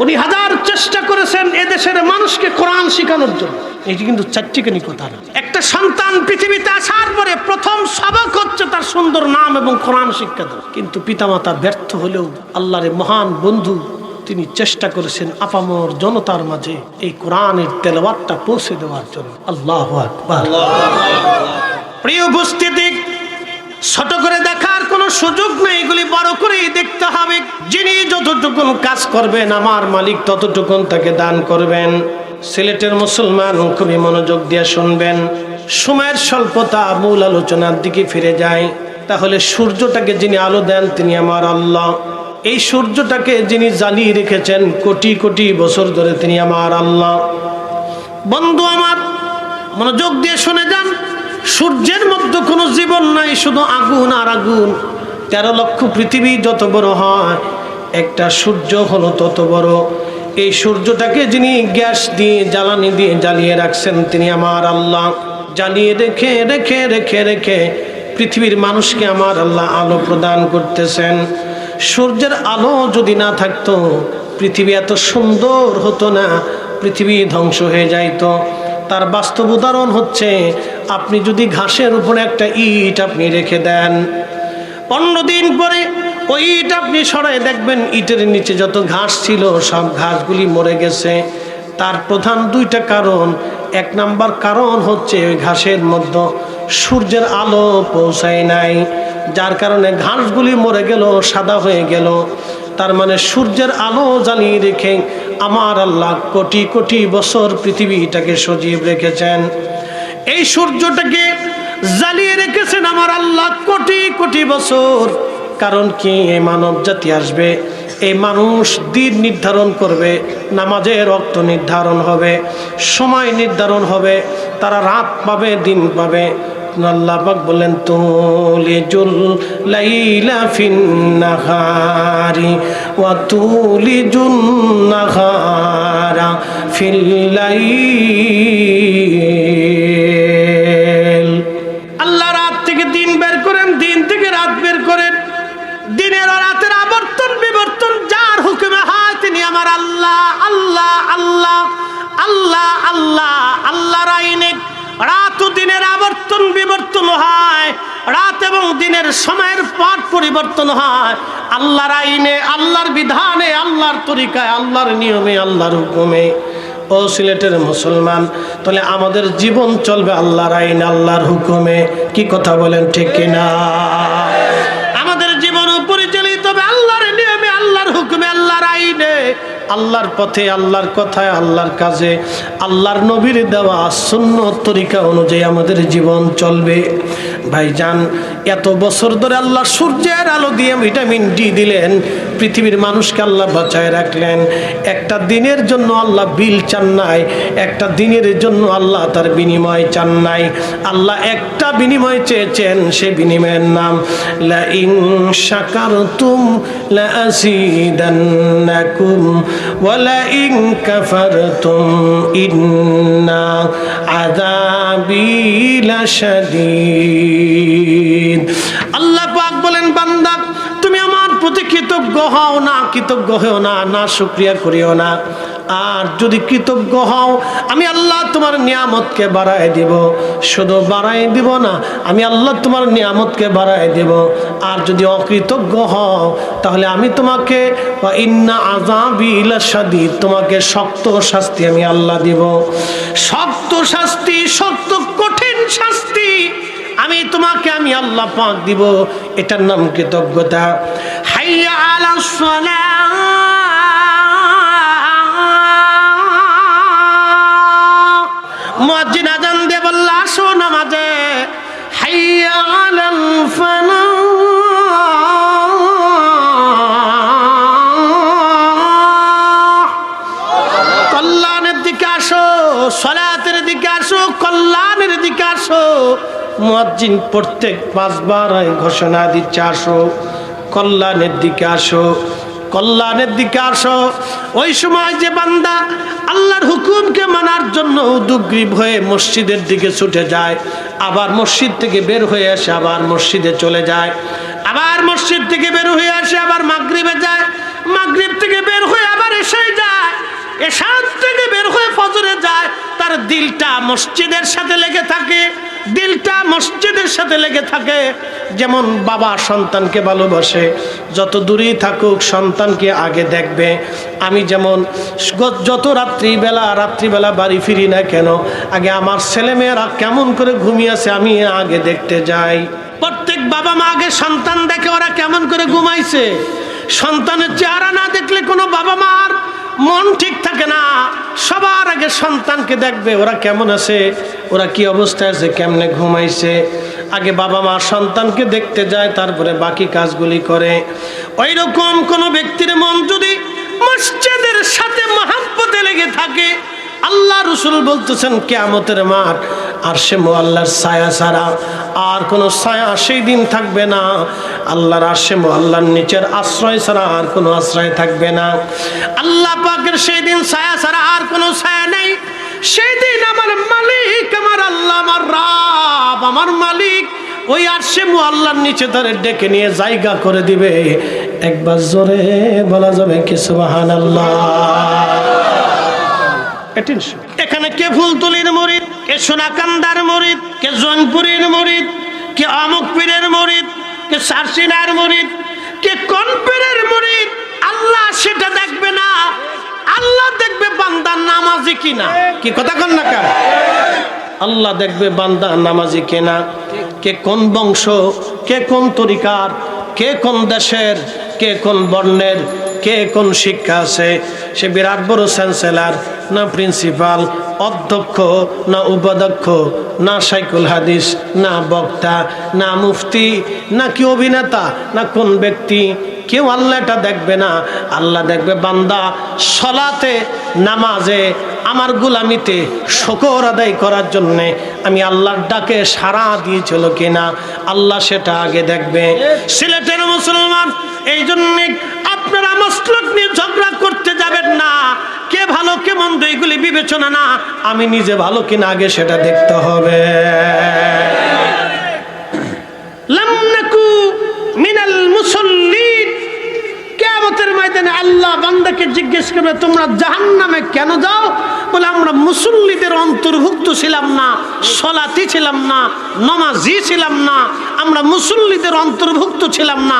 উনি হাজার চেষ্টা করেছেন এদেশের মানুষকে কোরআন শেখানোর জন্য। এটি কিন্তু চারটিখানি কথা না। একটা সন্তান পৃথিবীতে আসার পরে প্রথম সবক হচ্ছে তার সুন্দর নাম এবং কোরআন শিক্ষা দেওয়া। কিন্তু পিতামাতা ব্যর্থ হলেও আল্লাহর মহান বন্ধু তিনি চেষ্টা করেছেন আপামর জনতার মাঝে এই কোরআনের তেলাওয়াতটা পৌঁছে দেওয়ার জন্য। আল্লাহু আকবার। প্রিয় উপস্থিতি, ছোট করে দেখার কোনো সুযোগ নেই, এগুলি বড় করেই দেখতে হবে। যিনি যতটুকুন কাজ করবেন আমার মালিক ততটুকুন তাকে দান করবেন। সিলেটের মুসলমান খুবই মনোযোগ দিয়ে শুনবেন। সময়ের স্বল্পতা, মূল আলোচনার দিকে ফিরে যায়। তাহলে সূর্যটাকে যিনি আলো দেন তিনি আমার আল্লাহ। এই সূর্যটাকে যিনি জ্বালিয়ে রেখেছেন কোটি কোটি বছর ধরে তিনি আমার আল্লাহ। বন্ধু আমার মনোযোগ দিয়ে শুনে যান। সূর্যের মধ্যে কোনো জীবন নাই, শুধু আগুন আর আগুন। 13 লক্ষ পৃথিবী যত বড় হয়, একটা সূর্য হলো তত বড়। এই সূর্যটাকে যিনি গ্যাস দিয়ে, জ্বালানি দিয়ে জ্বালিয়ে রাখছেন তিনি আমার আল্লাহ। জ্বালিয়ে রেখে রেখে রেখে রেখে পৃথিবীর মানুষকে আমার আল্লাহ আলো প্রদান করতেছেন। সূর্যের আলো যদি না থাকতো পৃথিবী এত সুন্দর হতো না, পৃথিবী ধ্বংস হয়ে যাইতো। তার বাস্তব উদাহরণ হচ্ছে, আপনি যদি ঘাসের উপরে একটা ইট আপনি রেখে দেন, 15 দিন পরে ওই ইট আপনি সরাই দেখবেন ইটের নিচে যত ঘাস ছিল সব ঘাসগুলি মরে গেছে। তার প্রধান 2টা কারণ। 1 নাম্বার কারণ হচ্ছে ওই ঘাসের মধ্যে সূর্যের আলো পৌঁছায় নাই, যার কারণে ঘাসগুলি মরে গেল, সাদা হয়ে গেল। তার মানে সূর্যের আলো জ্বালিয়ে রেখে আমার আল্লাহ কোটি কোটি বছর পৃথিবীটাকে সজীব রেখেছেন। এই সূর্যটাকে জ্বালিয়ে রেখেছেন আমার আল্লাহ কোটি কোটি বছর। কারণ কি, এই মানব জাতি আসবে, এই মানুষ দিন নির্ধারণ করবে, নামাজের ওয়াক্ত নির্ধারণ হবে, সময় নির্ধারণ হবে, তারা রাত পাবে দিন পাবে। আল্লাহ পাক বলেন তুলিজুল লাইলা ফিন নাহারি ওয়া তুলিজুন নাহারা ফিল লাইল। আল্লাহ রাত থেকে দিন বের করেন, দিন থেকে রাত বের করেন। দিনের ও রাতের আবর্তন বিবর্তন যার হুকুমে হয় তিনি আমার আল্লাহ। আল্লাহ আল্লাহ আল্লাহ আল্লাহ আল্লাহর আইনে রাত ও দিনের আবর্তন বিবর্তন হয়, রাত এবং দিনের সময়ের পথ পরিবর্তন হয় আল্লাহর আইনে, আল্লাহর বিধানে, আল্লাহর তরিকায়, আল্লাহর নিয়মে, আল্লাহর হুকুমে। ও সিলেটের মুসলমান, তাহলে আমাদের জীবন চলবে আল্লাহর আইনে, আল্লাহর হুকুমে। কি কথা বলেন, ঠিক কিনা? আমাদের জীবন পরিচালিত হবে আল্লাহর নিয়মে, আল্লাহর হুকুমে, আল্লাহর আইনে, আল্লাহর পথে, আল্লাহর কথায়, আল্লাহর কাজে, আল্লাহর নবীর দেওয়া সুন্নত তরিকা অনুযায়ী আমাদের জীবন চলবে। ভাইজান, এত বছর ধরে আল্লাহ সূর্যের আলো দিয়ে ভিটামিন ডি দিলেন, পৃথিবীর মানুষকে আল্লাহ বাঁচায় রাখলেন। একটা দিনের জন্য আল্লাহ বিল চান নাই, একটা দিনের জন্য আল্লাহ তার বিনিময় চান নাই। আল্লাহ একটা বিনিময় চেয়েছেন, সে বিনিময়ের নাম লা ইন শাকারতুম লা আযীদান্নাকুম ওয়া লা ইন কাফারতুম ইন্না আযাবি লাশাদীদ। আল্লাহ পাক বলেন, বান্দা তুমি আমার প্রতি কৃতজ্ঞ হও না, কৃতজ্ঞ হও না, না শুকরিয়া করিও না। আর যদি কৃতজ্ঞ হও, আমি আল্লাহ তোমার নিয়ামতকে বাড়ায় দিব। শুধু বাড়ায় দিব না, আমি আল্লাহ তোমার নিয়ামতকে বাড়ায় দিব। আর যদি অকৃতজ্ঞ হও, তাহলে আমি তোমাকে ইন্না আযাবি লাশাদীদ, তোমাকে শক্ত শাস্তি আমি আল্লাহ দিব। শক্ত শাস্তি, শক্ত কঠিন শাস্তি আমি তোমাকে, আমি আল্লাহ পাক দিব। এটার নাম কৃতজ্ঞতা। হাইয়া আলাস সালাহ, মুয়াজ্জিন আযান দিয়ে বলল আসো নামাজে। হাইয়া আলাল ফালাহ, কল্যাণের দিকে আসো, সালাতের দিকে আসো, কল্যাণের দিকে আসো। মুয়াজ্জিন প্রত্যেক 5 বার ঘোষণা দিচ্ছে, আসো কল্যাণের দিকে আসো, কল্যাণের দিকে আসো। ওই সময় যে বান্দা আল্লাহর হুকুমকে মানার জন্য উদ্গ্রীব হয়ে মসজিদের দিকে ছুটে যায়, আবার মসজিদ থেকে বের হয়ে আসে, আবার মসজিদে চলে যায়, আবার মসজিদ থেকে বের হয়ে আসে, আবার মাগরিবে যায়, মাগরিব থেকে বের হয়ে আবার এশায় যায়, এশার থেকে বের হয়ে ফজরে যায়, তার দিলটা মসজিদের সাথে লেগে থাকে, দিলটা মসজিদের সাথে লেগে থাকে। যেমন বাবা সন্তানকে ভালোবাসে, যত দূরেই থাকুক সন্তানকে আগে দেখবে। আমি যেমন যত রাত্রিবেলা বাড়ি ফিরি না কেন, আগে আমার ছেলেমেয়েরা কেমন করে ঘুমিয়েছে আমি আগে দেখতে যাই। প্রত্যেক বাবা মা আগে সন্তান দেখে ওরা কেমন করে ঘুমাইছে। সন্তানের চেহারা না দেখলে কোনো বাবা মার মন ঠিক থাকে না। সবার আগে সন্তানকে দেখবে, ওরা কেমন আছে, ওরা কি অবস্থায় আছে, কেমনে ঘুমাইছে। আগে বাবা মা সন্তানকে দেখতে যায়, তারপরে বাকি কাজগুলি করে। ওই রকম কোনো ব্যক্তির মন যদি মসজিদের সাথে মহব্বতে লেগে থাকে, আল্লাহ রাসূল বলতেছেন কিয়ামতের মাঠ আরশে মুআল্লার ছায়া ছাড়া আর কোনো ছায়া সেই দিন থাকবে না। আল্লাহর আরশে মুআল্লার নিচের আশ্রয় ছাড়া আর কোনো আশ্রয় থাকবে না। আল্লাহ পাকের সেই দিন ছায়া ছাড়া আর কোনো ছায়া নেই। সেই দিন আমার মালিক, আমার আল্লাহ, আমার রব, আমার মালিক ওই আরশে মুআল্লার নিচে তারে ডেকে নিয়ে জায়গা করে দিবে। একবার জোরে বলা যাবে কি সুবহানাল্লাহ। এখানে কে ফুলতলির মুরিদ, কে সোনাকান্দার মুরিদ, কে জৈনপুরের মুরিদ, কে অমুক পীরের মুরিদ, কে সারসিনার মুরিদ, কে কোন পীরের মুরিদ, আল্লাহ সেটা দেখবে না। আল্লাহ দেখবে বান্দা নামাজি কিনা। কি কথা কন না কার? আল্লাহ দেখবে বান্দা নামাজি কিনা, কে কোন বংশ, কে কোন তরিকার, কে কোন দেশের, কে কোন বর্ণের, কে কোন শিক্ষা আছে, সে বিরাট বড় চ্যান্সেলর না প্রিন্সিপাল অধ্যক্ষ, না উপাধ্যক্ষ, না শাইখুল হাদিস, না বক্তা, না মুফতি, না কি অভিনেতা, না কোন ব্যক্তি, কেউ আল্লাহ এটা দেখবে না। আল্লাহ দেখবে বান্দা সলাতে, নামাজে, আমার গোলামিতে শুকর আদায় করার জন্যে আমি আল্লাহর ডাকে সাড়া দিয়েছিল কিনা, আল্লাহ সেটা আগে দেখবে। সিলেটের মুসলমান, এই জন্যে আপনারা মাসলক নিয়ে ঝগড়া করতে যাবেন না। কে ভালো কে মন্দ এগুলি বিবেচনা না, আমি নিজে ভালো কিনা আগে সেটা দেখতে হবে। লাম নাকু মিনাল মুসাল্লিন, কিয়ামতের ময়দানে আল্লাহ বান্দাকে জিজ্ঞেস করবে তোমরা জাহান্নামে কেন যাও? বলে আমরা মুসল্লিদের অন্তর্ভুক্ত ছিলাম না, সলাতি ছিলাম না, নামাজি ছিলাম না, আমরা মুসল্লিদের অন্তর্ভুক্ত ছিলাম না,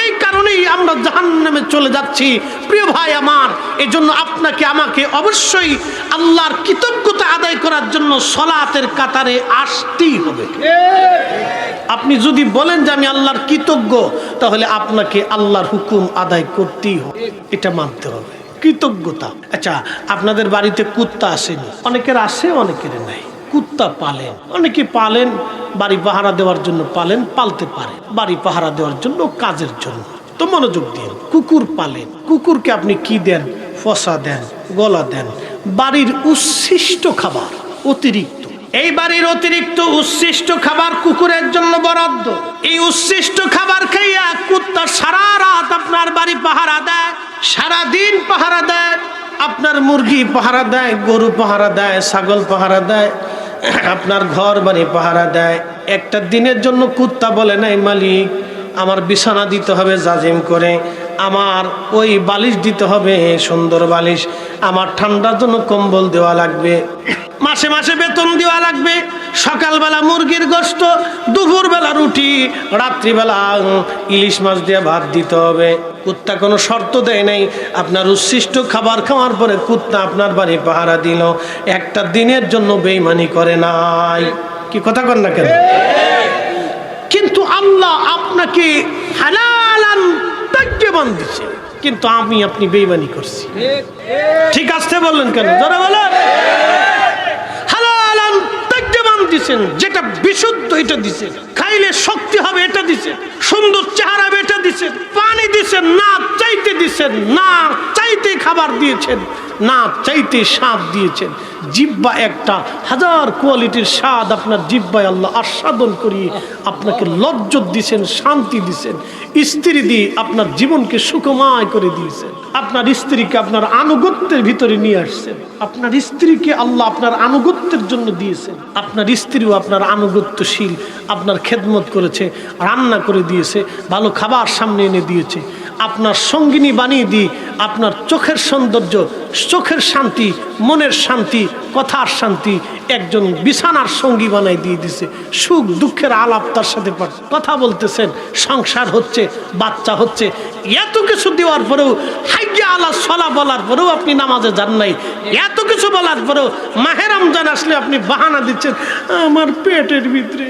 এই কারণেই আমরা জাহান্নামে চলে যাচ্ছি। প্রিয় ভাই আমার, এই জন্য আপনাকে আমাকে অবশ্যই আল্লাহর কৃতজ্ঞতা আদায় করার জন্য সলাতের কাতারে আসতেই হবে। আপনি যদি বলেন যে আমি আল্লাহর কৃতজ্ঞ, তাহলে আপনাকে আল্লাহর হুকুম আদায় করতেই হবে, এটা মানতে হবে, কৃতজ্ঞতা। আচ্ছা, আপনাদের বাড়িতে কুত্তা আসেনি? অনেকের আসে, অনেকের নাই। কুত্তা পালেন, অনেকে পালেন বাড়ি পাহারা দেওয়ার জন্য পালেন, পালতে পারে বাড়ি পাহারা দেওয়ার জন্য, কাজের জন্য। তো মনোযোগ দিন। কুকুর পালেন, কুকুরকে আপনি কি দেন? ফসা দেন, গলা দেন, বাড়ির উচ্ছিষ্ট খাবার, অতিরিক্ত। এই বাড়ির অতিরিক্ত উচ্ছিষ্ট খাবার কুকুরের জন্য বরাদ্দ। এই উচ্ছিষ্ট খাবার খাইয়া কুত্তা সারা রাত আপনার বাড়ি পাহারা দেয়, সারা দিন পাহারা দেয়, আপনার মুরগি পাহারা দেয়, গরু পাহারা দেয়, ছাগল পাহারা দেয়, আপনার ঘর বাড়ি পাহারা দেয়। একটা দিনের জন্য কুত্তা বলে নাই মালিক আমার বিছানা দিতে হবে জাজিম করে, আমার ওই বালিশ দিতে হবে সুন্দর বালিশ, আমার ঠান্ডার জন্য কম্বল দেওয়া লাগবে, মাসে মাসে বেতন দেওয়া লাগবে, সকালবেলা মুরগির গোশত, দুপুরবেলা রুটি, রাত্রিবেলা ইলিশ মাছ দিয়ে ভাত দিতে হবে। কুত্তা কোনো শর্ত দেয় নাই। আপনার উচ্ছিষ্ট খাবার খাওয়ার পরে কুত্তা আপনার বাড়ি পাহারা দিল, একটা দিনের জন্য বেঈমানি করে নাই। কি কথা কন না কেন? কিন্তু আল্লাহ আপনাকে হালালান তাইয়্যিবান দিয়েছে, কিন্তু আমি আপনি বেঈমানি করছি। ঠিক আছে বললেন কেন? যারা বলেন হালালান তাইয়্যিবান দিয়েছেন, যেটা বিশুদ্ধ এটা দিয়েছেন, খাইলে শক্তি হবে এটা দিয়েছেন, সুন্দর চেহারা হবে এটা দিয়েছেন, পানি দিয়েছেন, না চাইতে দিয়েছেন, না চাইতে খাবার দিয়েছেন, না চাইতে স্বাদ দিয়েছেন। জিহ্বা একটা, হাজার কোয়ালিটির স্বাদ আপনার জিহ্বায় আল্লাহ আস্বাদন করিয়ে আপনাকে লজ্জত দিয়েছেন, শান্তি দিয়েছেন। স্ত্রী দিয়ে আপনার জীবনকে সুখময় করে দিয়েছেন, আপনার স্ত্রীকে আপনার আনুগত্যের ভিতরে নিয়ে আসছেন, আপনার স্ত্রীকে আল্লাহ আপনার আনুগত্যের জন্য দিয়েছেন, আপনার স্ত্রীও আপনার আনুগত্যশীল, আপনার খেদমত করেছে, রান্না করে দিয়েছে, ভালো খাবার সামনে এনে দিয়েছে, আপনার সঙ্গিনী বানিয়ে দিয়ে আপনার চোখের সৌন্দর্য, চোখের শান্তি, মনের শান্তি, কথার শান্তি, একজন বিছানার সঙ্গী বানাই দিয়ে দিছে। সুখ দুঃখের আলাপ তার সাথে কথা বলতেছেন, সংসার হচ্ছে, বাচ্চা হচ্ছে। এত কিছু দেওয়ার পরেও, হাইয়া আলা সলা বলার পরেও আপনি নামাজে যান নাই। এত কিছু বলার পরেও মাহে রমজান আসলে আপনি বাহানা দিচ্ছেন, আমার পেটের ভিতরে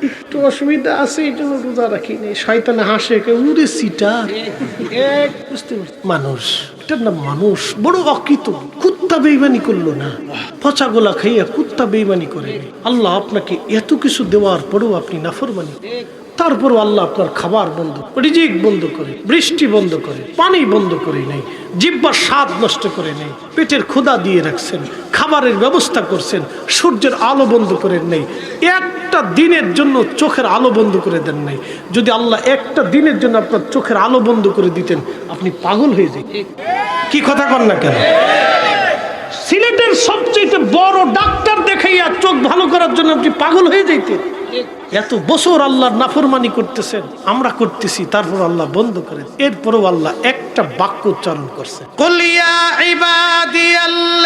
একটু অসুবিধা আছে, এই জন্য রোজা রাখি নেই। শয়তানে হাসে, উড়ে সিটার। বুঝতে পারছি মানুষ, এটার নাম মানুষ, বড় অকৃত। কুত্তা বেঈমানি করলো না, পচা গোলা খাইয়া কুত্তা বেঈমানি করে। আল্লাহ আপনাকে এত কিছু দেওয়ার পরেও আপনি নাফরমানি, তারপরও আল্লাহ আপনার খাবার বন্ধ, রিজিক বন্ধ করে, বৃষ্টি বন্ধ করে, পানি বন্ধ করে নেই, জিহ্বার স্বাদ নষ্ট করে নেই, পেটের ক্ষুধা দিয়ে রাখছেন, খাবারের ব্যবস্থা করছেন, সূর্যের আলো বন্ধ করে নেই, একটা দিনের জন্য চোখের আলো বন্ধ করে দেন নাই। যদি আল্লাহ একটা দিনের জন্য আপনার চোখের আলো বন্ধ করে দিতেন, আপনি পাগল হয়ে যেতেন। কি কথা কন না কেন? সিলেটের সবচেয়ে বড় ডাক্তার দেখাইয়া চোখ ভালো করার জন্য আপনি পাগল হয়ে যেতেন। এত বছর আল্লাহর নাফরমানি করতেছেন, আমরা করতেছি, তারপর আল্লাহ বন্ধ করে, এরপরও আল্লাহ একটা বাক্য উচ্চারণ করছে, কুল ইয়া ইবাদিয়াল্লাযীনা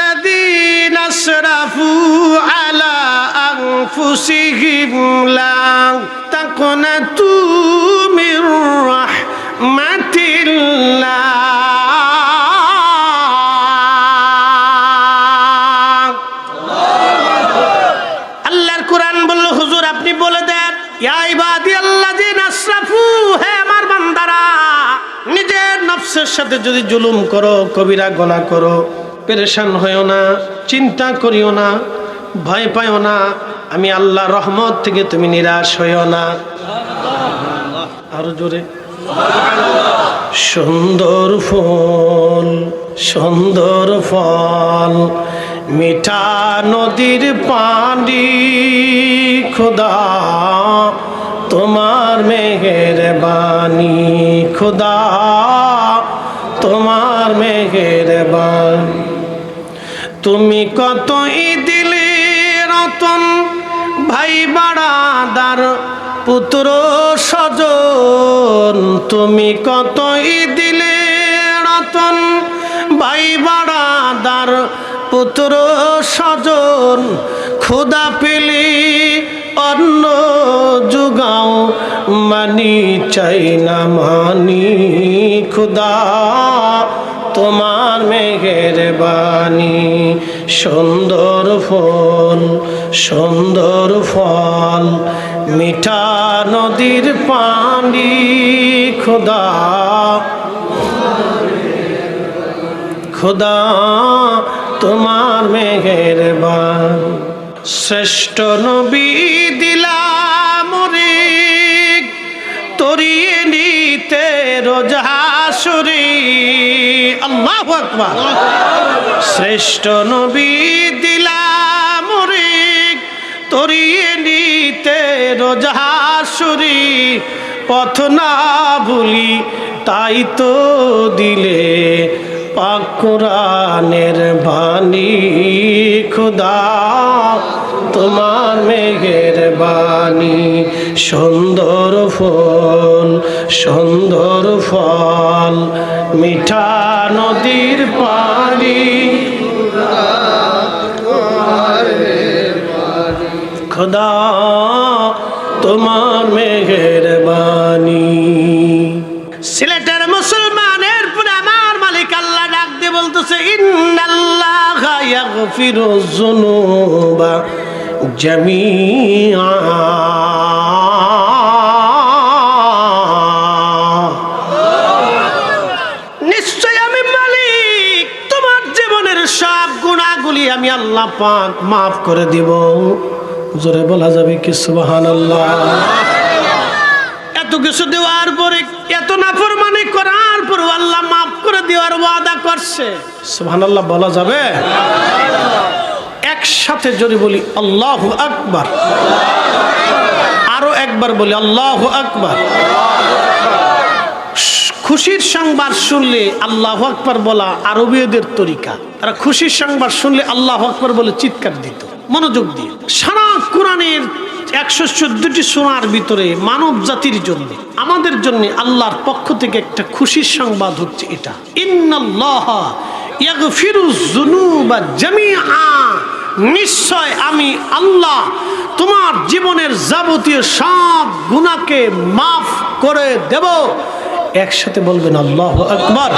আসরাফু আলা আনফুসিহিম লা তাকনাতু মির রাহমাতিল্লাহ। আল্লাহর কোরআন বলল, হুজুর আপনি বলে দেন, ইয়া ইবাদিয়াল্লাযীনা আসরাফু, হে আমার বান্দারা, নিজের নফসের সাথে যদি জুলুম করো, কবিরা গুনাহ করো, পেরেশান হয়ো না। চিন্তা করিও না, ভয় পাইও না, আমি আল্লাহ রহমত থেকে তুমি নিরাশ হইও না। আরো জোরে, সুন্দর ফুল সুন্দর ফল, মিঠা নদীর পানি, খোদা তোমার মেহেরবানি, খোদা তোমার মেহেরবানি। তুমি কতই দিলে রতন, ভাই বাড়াদার পুত্র স্বজন, তুমি কতই দিলে রতন, ভাই বাড়াদার পুত্র স্বজন, খোদা পেলে অন্ন যোগাও, মানি চাই না মানি, খোদা তোমার মেহেরবানি। সুন্দর ফুল সুন্দর ফল, মিঠা নদীর পানি, খোদা খোদা তোমার মেহেরবানি। শ্রেষ্ঠ নবী দিলাম রে, তরিয়ে নিতে রোজ হাসরে, আল্লাহু আকবার। শ্রেষ্ঠ নবী দিলাম রে, তরিয়ে নিতে রোজ হাসরে, পথ না ভুলি তাই তো দিলে পাক কোরআনের বাণী, খোদা তোমার মেহেরবানি। সুন্দর ফুল সুন্দর ফল, মিঠা নদীর পানি, খোদা তোমার মেহেরবানি। সিলেটের মুসলমানের পরে আমার মালিক আল্লাহ ডাক দিয়ে বলতেছে, ইন্নাল্লাহা ইয়াগফিরুয যুনুবা জামিআ, নিশ্চয় আমি মালিক, তোমার জীবনের সব গুনাহগুলি আমি আল্লাহ পাক মাফ করে দিব। জোরে বলা যাবে কি সুবহানাল্লাহ? এত কিছু দেওয়ার পরে, এত নাফরমানি করার পর আল্লাহ মাফ করে দেওয়ার ওয়াদা করছে। সুবহানাল্লাহ বলা যাবে? একসাথে জোরে বলি আল্লাহু আকবার। আরো একবার বলি আল্লাহু আকবার। খুশির সংবাদ শুনলে আল্লাহু আকবার বলা আরবীয়দের তরিকা। তারা খুশির সংবাদ শুনলে আল্লাহু আকবার বলে চিৎকার দিত মনোযোগ দিয়ে। সারা কোরআনের 114টি সূরার ভিতরে মানব জাতির জন্য, আমাদের জন্য আল্লাহর পক্ষ থেকে একটা খুশির সংবাদ হচ্ছে এটা, ইন্নাল্লাহা ইয়াগফিরুয যুনুবা জামিআ, নিশ্চয় আমি আল্লাহ তোমার জীবনের যাবতীয় সব গুনাহকে মাফ করে দেব। একসাথে বলবেন আল্লাহু আকবার।